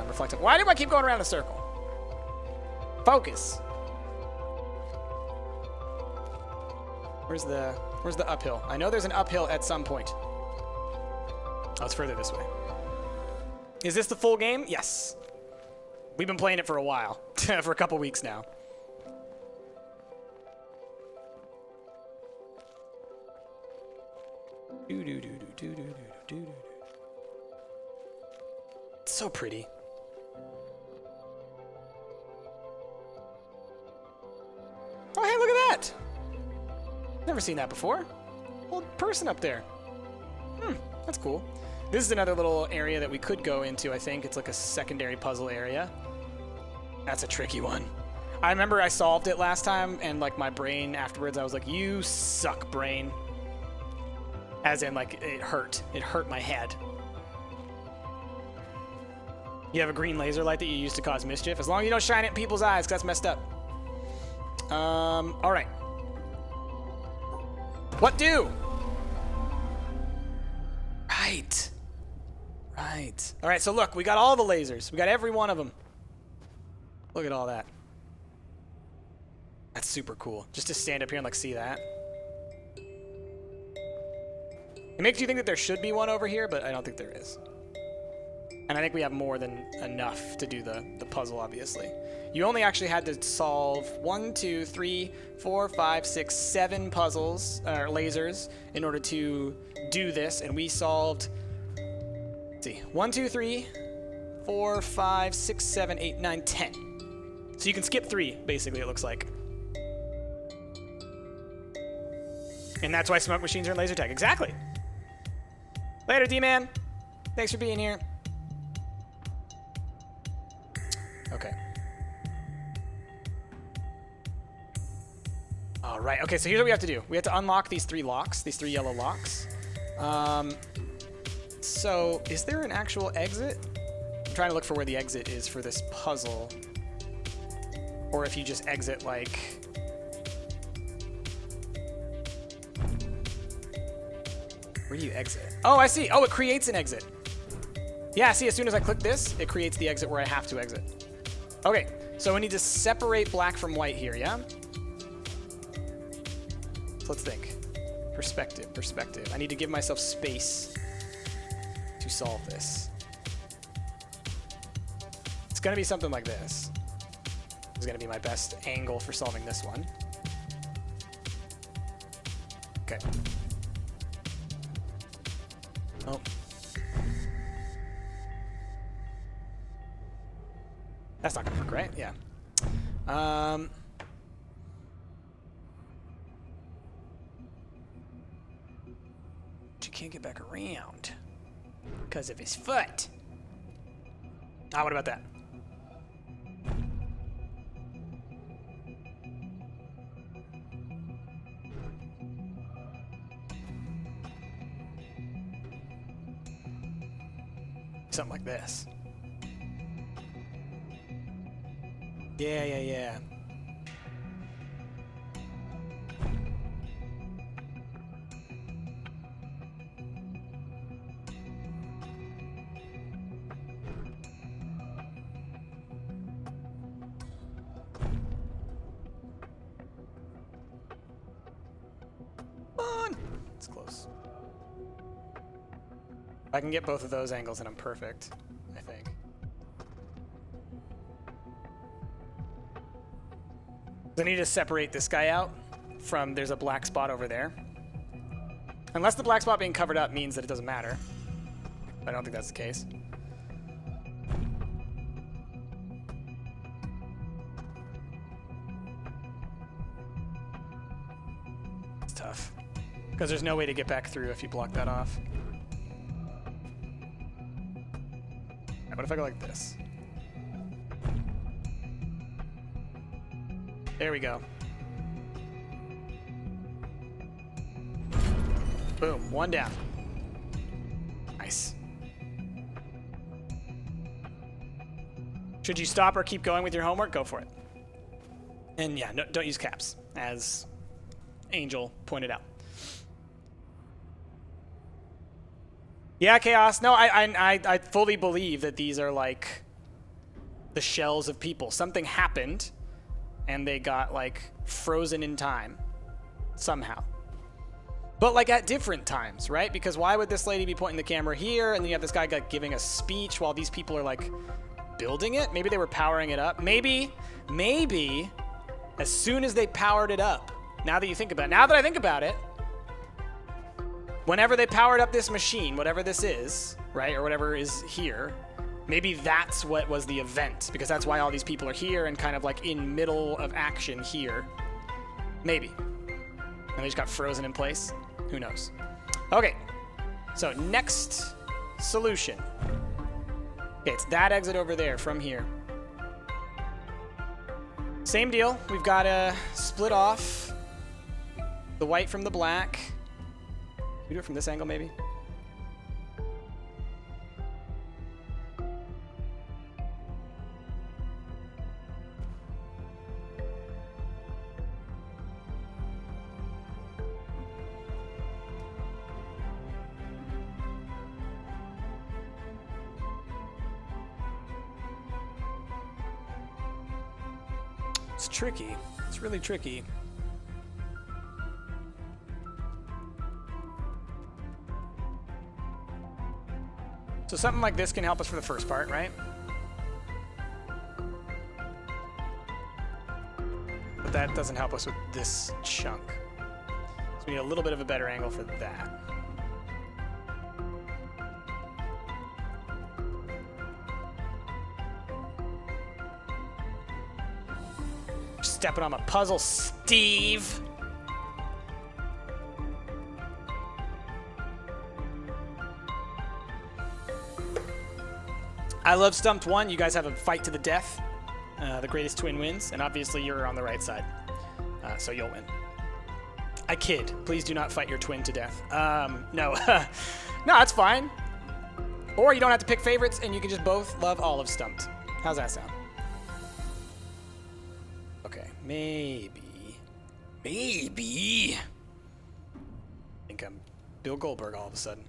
reflect on. Why do I keep going around in a circle? Focus. Where's the uphill? I know there's an uphill at some point. Oh, it's further this way. Is this the full game? Yes. We've been playing it for a while. For a couple weeks now. It's so pretty. Oh, hey, look at that! Never seen that before. Old person up there. That's cool. This is another little area that we could go into, I think. It's like a secondary puzzle area. That's a tricky one. I remember I solved it last time, and like my brain afterwards, I was like, "You suck, brain." As in, like, it hurt. It hurt my head. You have a green laser light that you use to cause mischief. As long as you don't shine it in people's eyes, 'cause that's messed up. All right. What do? Right. Right. All right, so look, we got all the lasers. We got every one of them. Look at all that. That's super cool. Just to stand up here and, like, see that. It makes you think that there should be one over here, but I don't think there is. And I think we have more than enough to do the puzzle, obviously. You only actually had to solve 1, 2, 3, 4, 5, 6, 7 puzzles, or lasers, in order to do this. And we solved, let's see, 1, 2, 3, 4, 5, 6, 7, 8, 9, 10. So you can skip 3, basically, it looks like. And that's why smoke machines are in laser tag. Exactly. Later, D-Man. Thanks for being here. Okay. All right. Okay, so here's what we have to do. We have to unlock these 3 locks, these 3 yellow locks. So is there an actual exit? I'm trying to look for where the exit is for this puzzle. Or if you just exit, like... Where do you exit? Oh, I see. Oh, it creates an exit. Yeah, see, as soon as I click this, it creates the exit where I have to exit. Okay, so we need to separate black from white here, yeah? So let's think. Perspective, perspective. I need to give myself space to solve this. It's gonna be something like this. This is gonna be my best angle for solving this one. Okay. Oh. That's not gonna work, right? Yeah. But you can't get back around because of his foot. Ah, what about that? Something like this. Yeah. Come on! It's close. If I can get both of those angles, then I'm perfect, I think. I need to separate this guy out from, there's a black spot over there. Unless the black spot being covered up means that it doesn't matter. I don't think that's the case. It's tough. Because there's no way to get back through if you block that off. What if I go like this? There we go. Boom, 1 down. Nice. Should you stop or keep going with your homework? Go for it. And yeah, no, don't use caps, as Angel pointed out. Yeah, Chaos. No, I fully believe that these are like the shells of people. Something happened, and they got like frozen in time somehow. But like at different times, right? Because why would this lady be pointing the camera here, and then you have this guy like giving a speech while these people are like building it? Maybe they were powering it up. Maybe as soon as they powered it up. Now that I think about it, whenever they powered up this machine, whatever this is, right, or whatever is here, maybe that's what was the event, because that's why all these people are here and kind of like in middle of action here. Maybe. And they just got frozen in place. Who knows? Okay, so next solution. Okay, it's that exit over there from here. Same deal. We've got to split off the white from the black. Can we do it from this angle, maybe? It's tricky. It's really tricky. So something like this can help us for the first part, right? But that doesn't help us with this chunk. So we need a little bit of a better angle for that. Stepping on my puzzle, Steve. I love Stumped 1. You guys have a fight to the death. The greatest twin wins, and obviously you're on the right side, so you'll win. I kid. Please do not fight your twin to death. No. No, that's fine. Or you don't have to pick favorites, and you can just both love all of Stumped. How's that sound? Okay, maybe. I think I'm Bill Goldberg all of a sudden.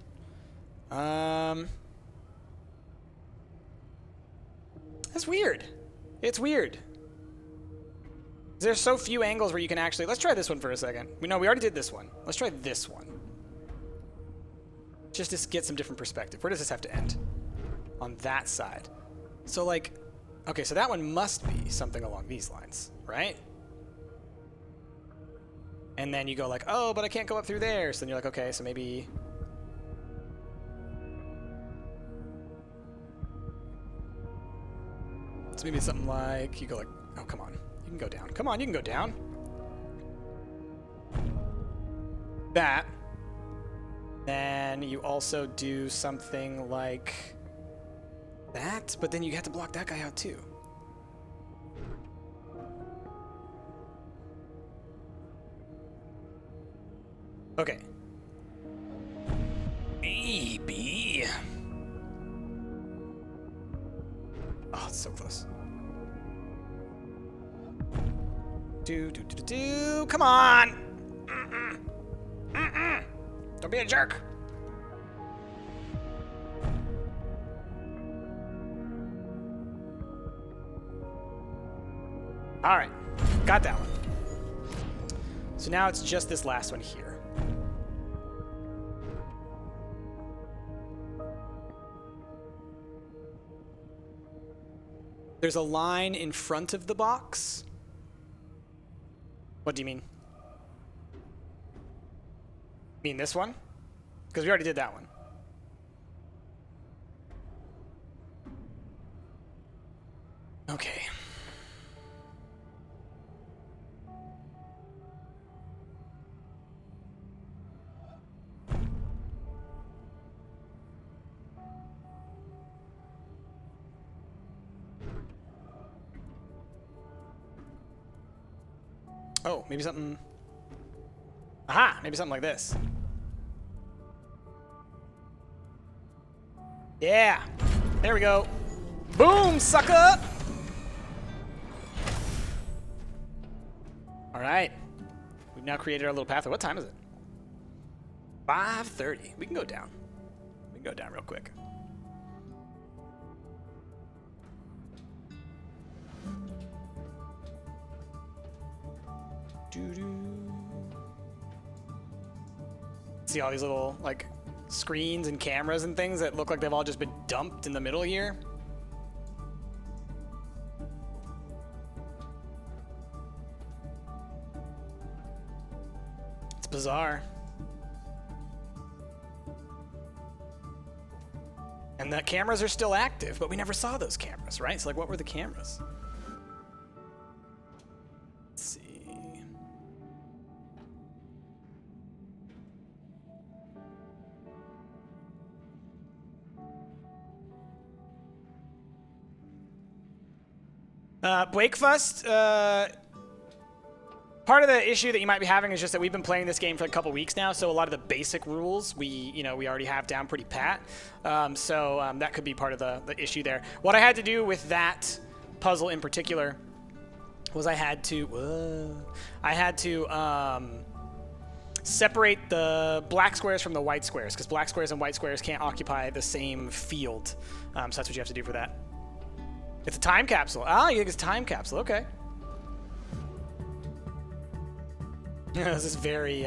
That's weird. It's weird. There's so few angles where you can actually... Let's try this one for a second. We already did this one. Let's try this one. Just to get some different perspective. Where does this have to end? On that side. So, like... Okay, so that one must be something along these lines, right? And then you go like, oh, but I can't go up through there. So then you're like, okay, so maybe... So maybe something like, you go like, oh, come on. You can go down. Come on, you can go down. That. Then you also do something like that, but then you have to block that guy out too. Okay. Maybe. Oh, it's so close. Come on! Don't be a jerk. All right, got that one. So now it's just this last one here. There's a line in front of the box. What do you mean? You mean this one? Because we already did that one. Okay. Oh, maybe something... Aha! Maybe something like this. Yeah! There we go. Boom, sucker! Alright. We've now created our little pathway. What time is it? 5:30. We can go down. We can go down real quick. See all these little, like, screens and cameras and things that look like they've all just been dumped in the middle here? It's bizarre. And the cameras are still active, but we never saw those cameras, right? So, like, what were the cameras? Let's see. Breakfast, part of the issue that you might be having is just that we've been playing this game for a couple weeks now, so a lot of the basic rules we already have down pretty pat. So that could be part of the issue there. What I had to do with that puzzle in particular was I had to separate the black squares from the white squares, because black squares and white squares can't occupy the same field. So that's what you have to do for that. It's a time capsule. Ah, you think it's a time capsule? Okay. This is very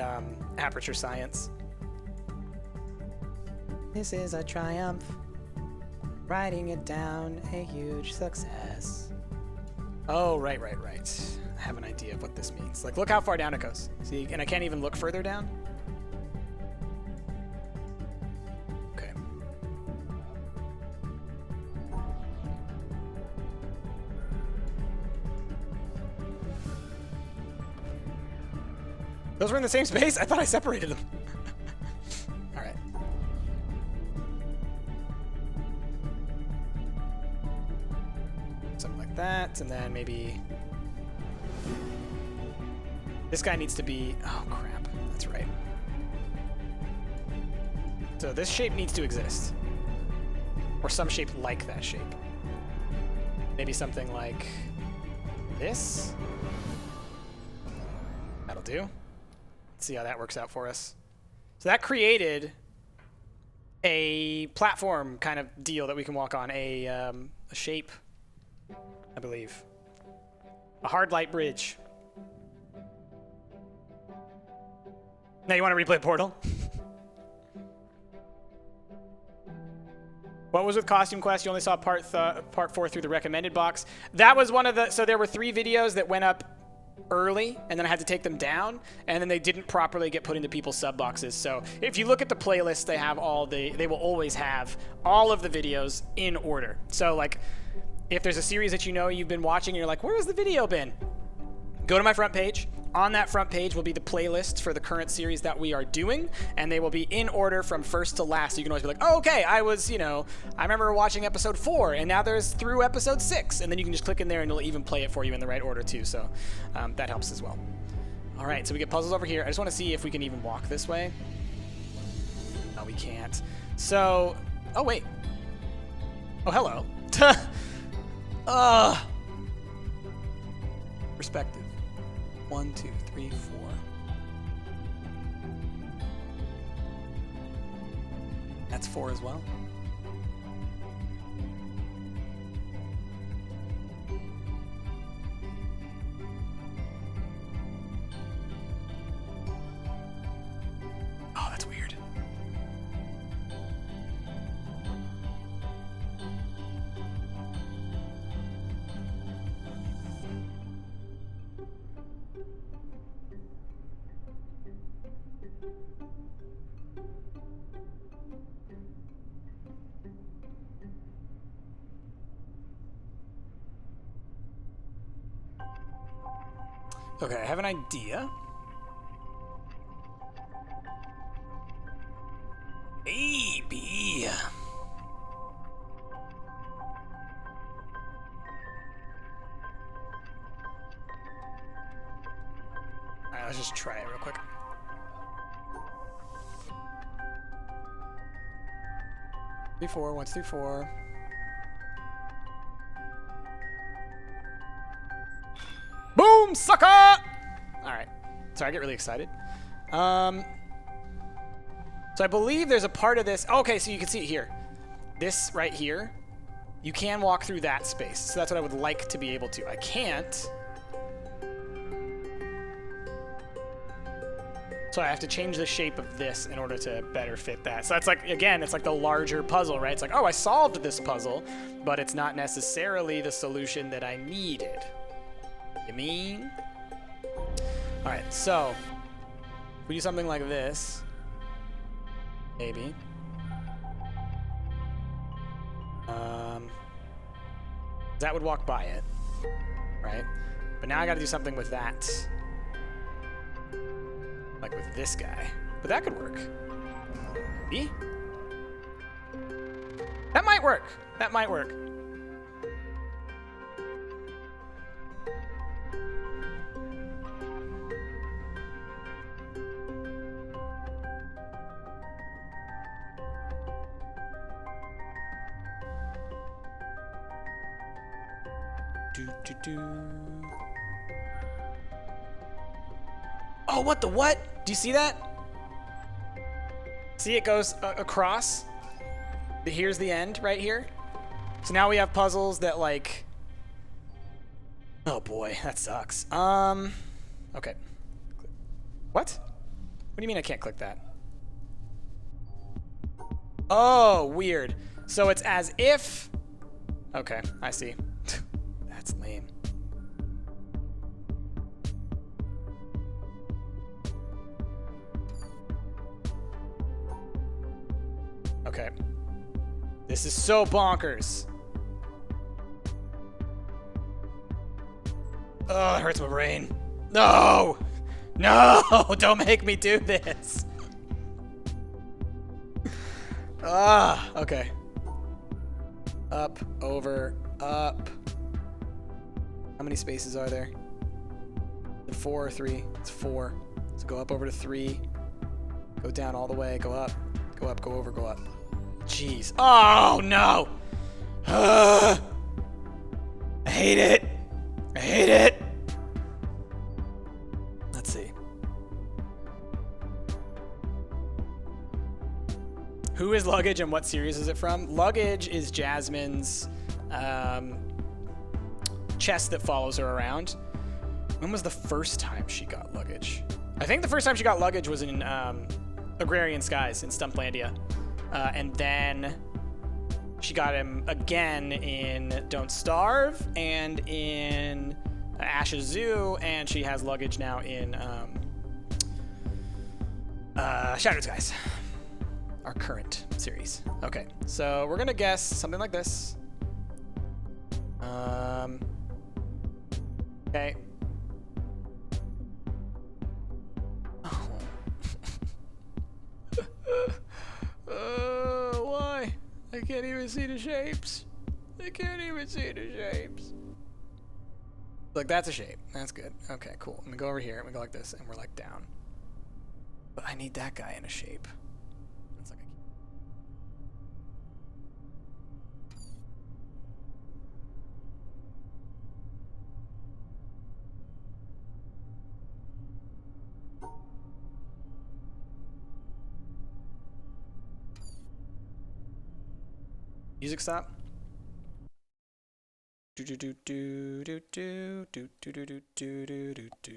Aperture Science. This is a triumph. Writing it down, a huge success. Oh, right. I have an idea of what this means. Like, look how far down it goes. See, and I can't even look further down. Okay. Those were in the same space? I thought I separated them. All right. Something like that, and then maybe this guy needs to be, oh crap, that's right. So this shape needs to exist. Or some shape like that shape. Maybe something like this. That'll do. Let's see how that works out for us. So that created a platform kind of deal that we can walk on, a shape, I believe. A hard light bridge. Now you want to replay Portal? What was with Costume Quest? You only saw part 4 through the recommended box. That was one of the, so there were 3 videos that went up early, and then I had to take them down, and then they didn't properly get put into people's sub boxes. So if you look at the playlist, they have they will always have all of the videos in order. So like, if there's a series that you've been watching and you're like, where has the video been? Go to my front page. On that front page will be the playlists for the current series that we are doing, and they will be in order from first to last. So you can always be like, oh, okay, I remember watching episode 4, and now there's through episode 6, and then you can just click in there, and it'll even play it for you in the right order too. So that helps as well. All right, so we get puzzles over here. I just want to see if we can even walk this way. No, we can't. So, oh wait. Oh, hello. Perspective. 1, 2, 3, 4. That's 4 as well. Oh, that's weird. Okay, I have an idea. Maybe. Alright, let's just try it real quick. Three, 4, 1 through 4. Boom, sucker! Alright. Sorry, I get really excited. So I believe there's a part of this. Okay, so you can see it here. This right here, you can walk through that space. So that's what I would like to be able to. I can't. So I have to change the shape of this in order to better fit that. So that's like, again, it's like the larger puzzle, right? It's like, oh, I solved this puzzle, but it's not necessarily the solution that I needed. You mean? All right, so if we do something like this, maybe. That would walk by it, right? But now I got to do something with that, like with this guy. But that could work. Maybe. That might work. That might work. Do, do, do. Oh, what the what? Do you see that? See, it goes across. Here's the end right here. So now we have puzzles that like... Oh boy, that sucks. Okay. What? What do you mean I can't click that? Oh, weird. So it's as if... Okay, I see. That's lame. Okay. This is so bonkers. Oh, it hurts my brain. No! No! Don't make me do this. Ah, okay. Up, over, up. How many spaces are there? 4 or 3? It's 4. So go up over to 3. Go down all the way. Go up, go over, go up. Jeez. Oh, no! I hate it. I hate it. Let's see. Who is Luggage and what series is it from? Luggage is Jasmine's chest that follows her around. When was the first time she got Luggage? I think the first time she got Luggage was in Agrarian Skies in Stumplandia. And then she got him again in Don't Starve and in Ash's Zoo, and she has Luggage now in Shattered Skies, our current series. Okay, so we're gonna guess something like this. Okay. Why? I can't even see the shapes. I can't even see the shapes. Look, that's a shape. That's good. Okay, cool. I'm gonna go over here and we go like this and we're like down. But I need that guy in a shape. That's like music stop. Do do do do do do do do do do do do do.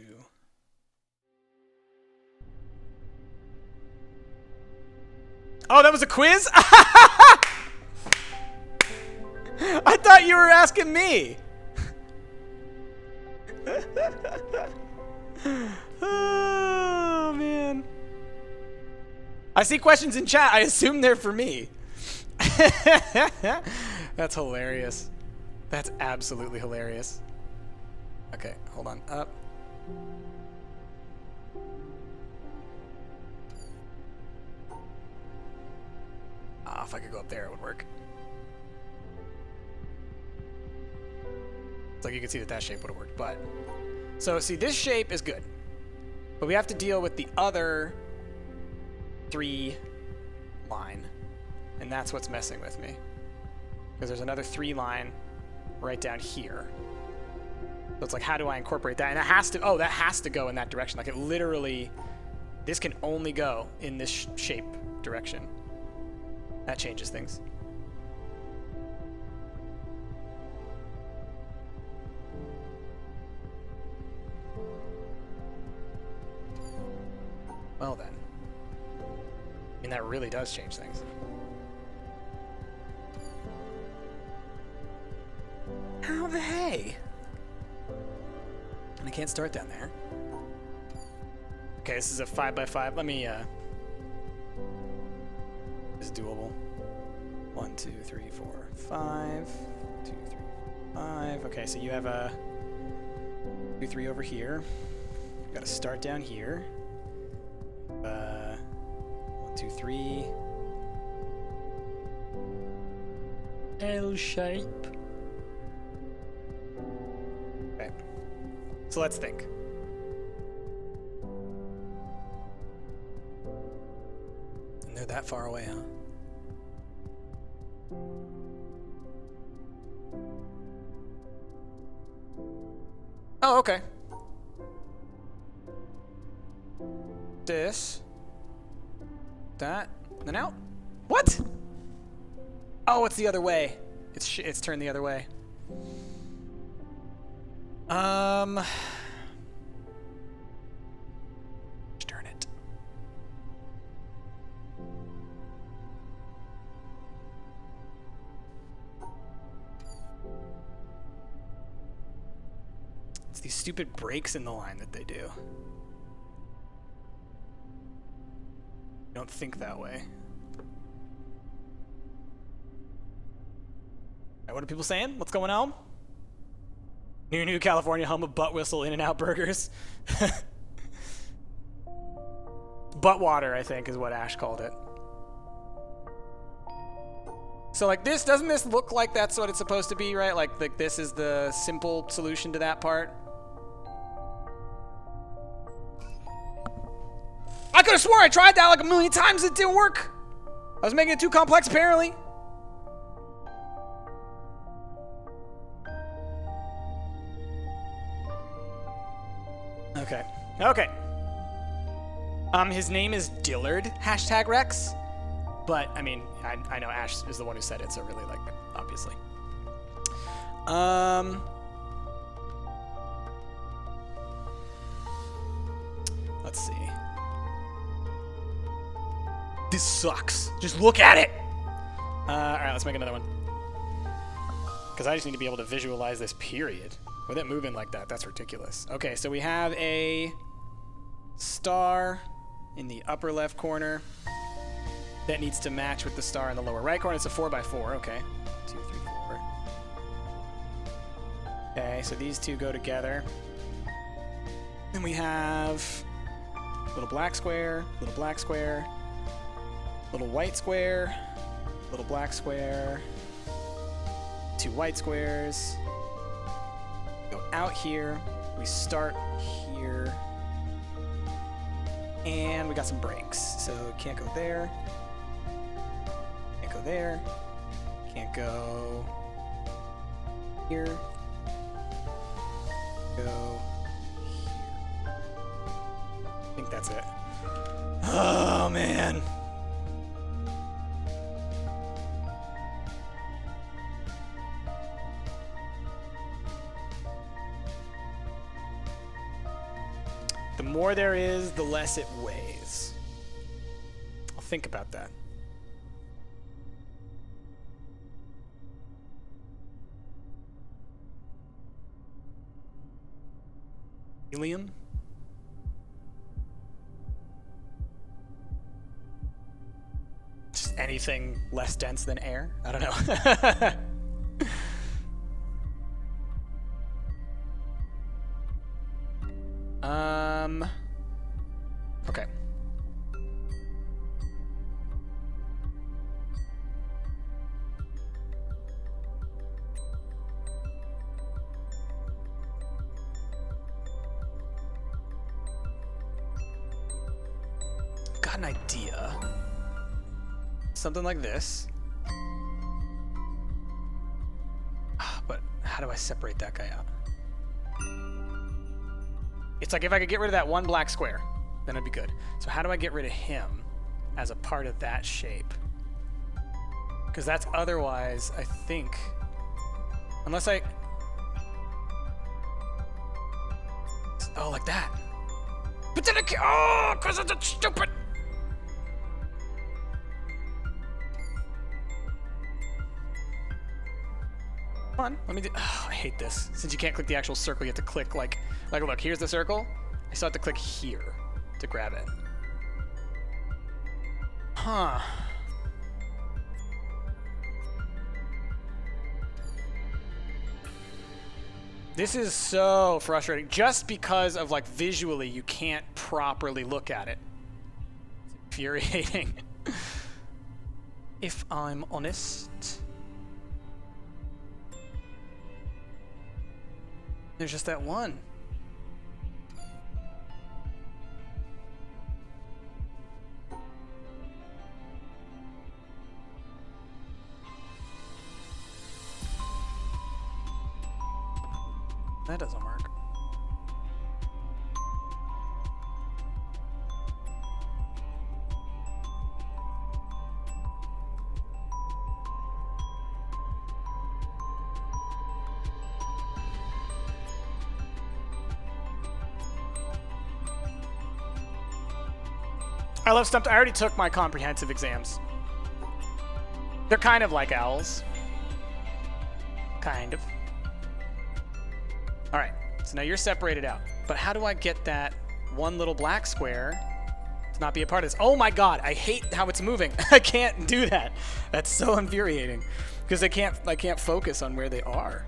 Oh, that was a quiz? I thought you were asking me. Oh, man. I see questions in chat. I assume they're for me. That's hilarious. That's absolutely hilarious. Okay, hold on. Up. Ah, if I could go up there, it would work. It's like you can see that that shape would have worked, but... So, see, this shape is good. But we have to deal with the other 3 line. And that's what's messing with me. Because there's another 3 line right down here. So it's like, how do I incorporate that? And that has to, oh, that has to go in that direction. Like it literally, this can only go in this shape direction. That changes things. Well then. I mean, that really does change things. How the hey? And I can't start down there. Okay, this is a 5x5. Let me, this is doable. 1, 2, 3, 4, 5. 2, 3, 5. Okay, so you have a 2, 3 over here. Got to start down here. 1, 2, 3. L shape. Okay. So let's think. And they're that far away, huh? Oh, okay. This. That. Then out. What? Oh, it's the other way. It's turned the other way. Turn it. It's these stupid breaks in the line that they do. Don't think that way. What are people saying? What's going on? New California home of butt whistle In-N-Out burgers. Butt water, I think, is what Ash called it. So like this, doesn't this look like that's what it's supposed to be, right? Like this is the simple solution to that part. I could have sworn I tried that like a million times. It didn't work. I was making it too complex, apparently. Okay. Okay. His name is Dillard, #Rex. But, I mean, I know Ash is the one who said it, so really, like, obviously. Let's see. This sucks. Just look at it! Alright, let's make another one. Because I just need to be able to visualize this period. With it moving like that, that's ridiculous. Okay, so we have a star in the upper left corner that needs to match with the star in the lower right corner. It's a 4x4, okay. 2, 3, 4. Okay, so these two go together. Then we have little black square, little black square, little white square, little black square, 2 white squares. Go out here, we start here, and we got some breaks. So can't go there, can't go there, can't go here, go here. I think that's it. Oh man. The more there is, the less it weighs. I'll think about that. Helium? Just anything less dense than air? I don't know. Okay. Got an idea. Something like this. But how do I separate that guy out? It's like if I could get rid of that one black square, then it'd be good. So how do I get rid of him as a part of that shape? Because that's otherwise, I think, unless I... Oh, like that. But then I can't... Oh, because it's stupid... Come on, let me do... Oh, I hate this. Since you can't click the actual circle, you have to click, like look, here's the circle. I still have to click here to grab it. Huh. This is so frustrating. Just because of, like, visually, you can't properly look at it. It's infuriating. If I'm honest... There's just that one. That doesn't work. I love Stumped. I already took my comprehensive exams. They're kind of like owls. Kind of. All right, so now you're separated out. But how do I get that one little black square to not be a part of this? Oh my God, I hate how it's moving. I can't do that. That's so infuriating because I can't focus on where they are.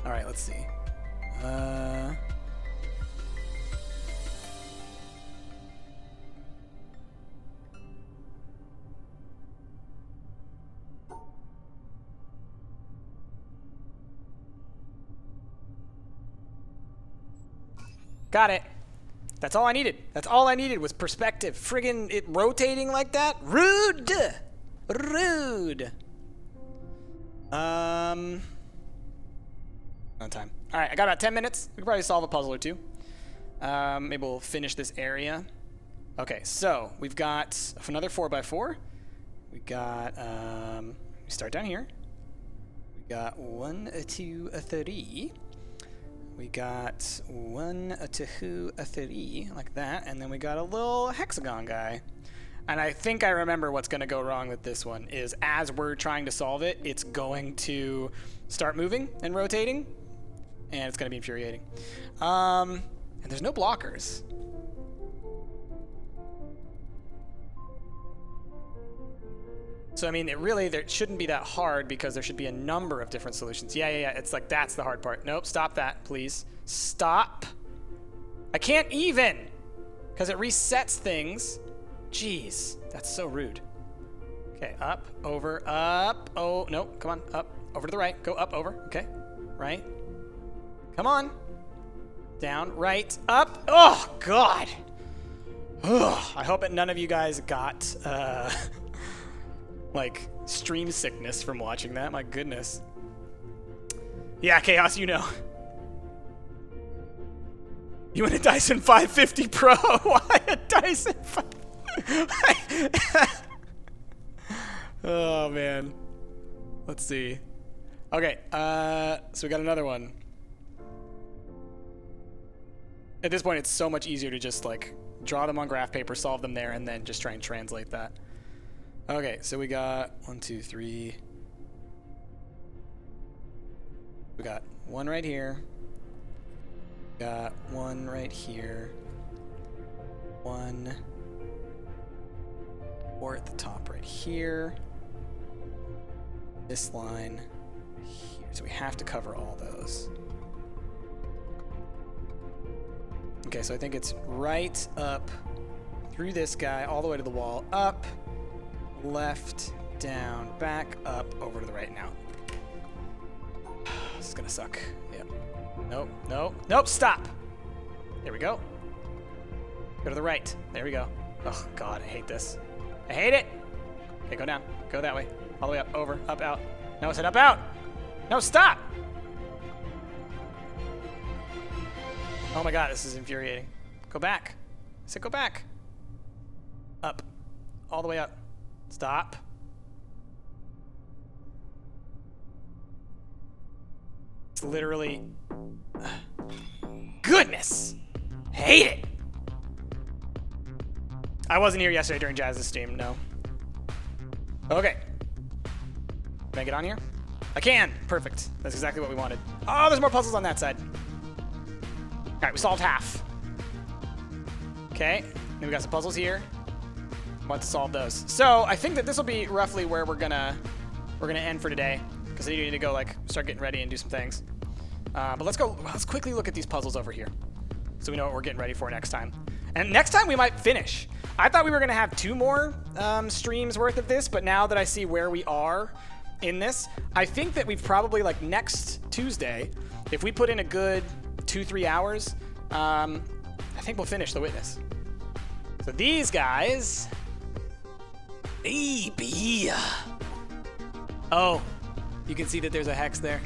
All right, let's see. Got it. That's all I needed. That's all I needed was perspective. Friggin' it rotating like that? Rude! Rude! On time. Alright, I got about 10 minutes. We can probably solve a puzzle or two. Maybe we'll finish this area. Okay, so we've got another 4x4. We got, we start down here. We got 1, 2, 3. We got 1, 2, 3, like that, and then we got a little hexagon guy. And I think I remember what's going to go wrong with this one is as we're trying to solve it, it's going to start moving and rotating, and it's going to be infuriating. And there's no blockers. So, I mean, there shouldn't be that hard because there should be a number of different solutions. Yeah. It's like, that's the hard part. Nope, stop that, please. Stop. I can't even because it resets things. Jeez, that's so rude. Okay, up, over, up. Oh, no, come on, up, over to the right. Go up, over, okay, right. Come on. Down, right, up. Oh, God. Ugh. I hope that none of you guys got... like, stream sickness from watching that. My goodness. Yeah, Chaos, you know. You want a Dyson 550 Pro? Why a Dyson 550? Oh, man. Let's see. Okay, so we got another one. At this point, it's so much easier to just, like, draw them on graph paper, solve them there, and then just try and translate that. Okay, so we got 1, 2, 3. We got one right here. We got one right here. One. Or at the top right here. This line here. So we have to cover all those. Okay, so I think it's right up through this guy, all the way to the wall, up. Left, down, back, up, over to the right now. This is gonna suck. Yep. Nope, nope, nope, stop! There we go. Go to the right. There we go. Oh, God, I hate this. I hate it! Okay, go down. Go that way. All the way up, over, up, out. No, I said up, out! No, stop! Oh my God, this is infuriating. Go back. I said go back. Up. All the way up. Stop. It's literally... Goodness! Hate it! I wasn't here yesterday during Jazz's stream, no. Okay. Can I get on here? I can! Perfect. That's exactly what we wanted. Oh, there's more puzzles on that side. Alright, we solved half. Okay. Then we got some puzzles here. Want to solve those. So I think that this will be roughly where we're gonna end for today because I need to go like start getting ready and do some things. But let's quickly look at these puzzles over here so we know what we're getting ready for next time. And next time we might finish. I thought we were gonna have 2 more streams worth of this, but now that I see where we are in this, I think that we've probably like next Tuesday, if we put in a good 2-3 hours, I think we'll finish The Witness. So these guys. Baby. Oh, you can see that there's a hex there.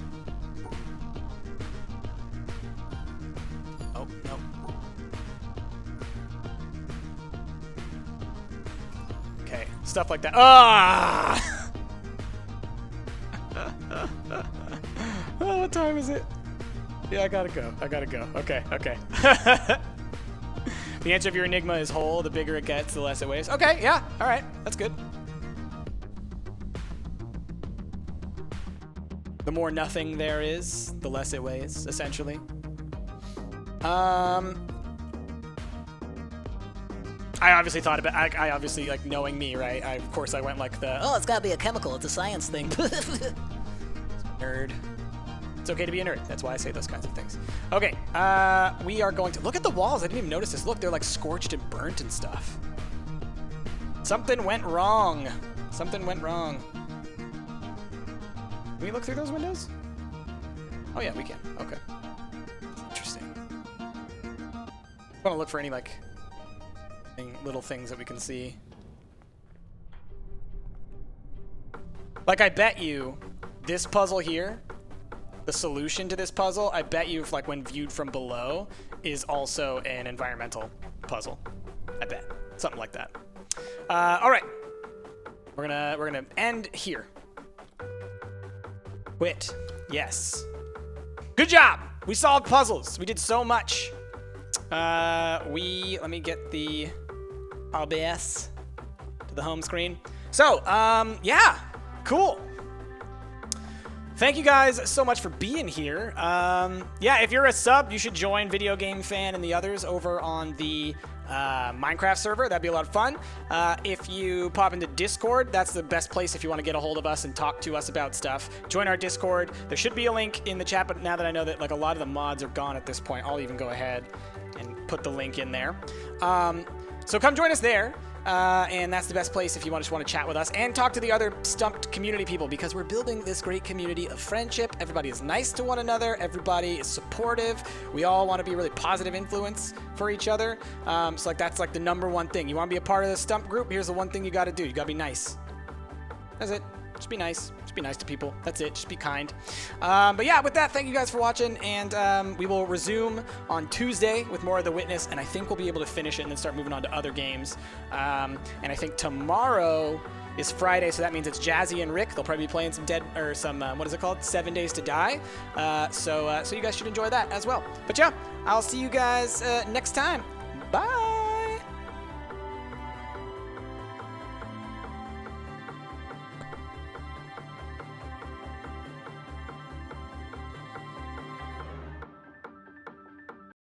stuff like that. Ah! Oh, what time is it? Yeah, I gotta go. Okay. The answer of your enigma is whole. The bigger it gets, the less it weighs. Okay, yeah. All right. That's good. The more nothing there is, the less it weighs, essentially. I obviously thought about. I obviously, like, knowing me, right? Of course I went like the, oh, it's gotta be a chemical. It's a science thing. Nerd. It's okay to be a nerd. That's why I say those kinds of things. Okay, we are going to look at the walls. I didn't even notice this. Look, they're like scorched and burnt and stuff. Something went wrong. Something went wrong. Can we look through those windows? Oh yeah, we can. Okay. Interesting. I want to look for any like little things that we can see. Like, I bet you this puzzle here, the solution to this puzzle, I bet you, if, like, when viewed from below, is also an environmental puzzle. I bet. Something like that. All right. We're gonna end here. Quit. Yes. Good job. We solved puzzles. We did so much. Let me get the OBS to the home screen. So, yeah, cool. Thank you guys so much for being here. Yeah, if you're a sub, you should join Video Game Fan and the others over on the Minecraft server. That'd be a lot of fun. If you pop into Discord, that's the best place if you want to get a hold of us and talk to us about stuff. Join our Discord. There should be a link in the chat, but now that I know that, like, a lot of the mods are gone at this point, I'll even go ahead and put the link in there. So come join us there. And that's the best place if you just want to chat with us and talk to the other Stumped community people, because we're building this great community of friendship. Everybody is nice to one another. Everybody is supportive. We all want to be a really positive influence for each other. So, like, that's like the #1 thing. You want to be a part of the Stumped group? Here's the one thing you got to do. You got to be nice. That's it. Just be nice. Just be nice to people. That's it. Just be kind. But yeah, with that, thank you guys for watching, and we will resume on Tuesday with more of The Witness, and I think we'll be able to finish it and then start moving on to other games. And I think tomorrow is Friday, so that means it's Jazzy and Rick. They'll probably be playing some what is it called? 7 Days to Die. So you guys should enjoy that as well. But yeah, I'll see you guys next time. Bye.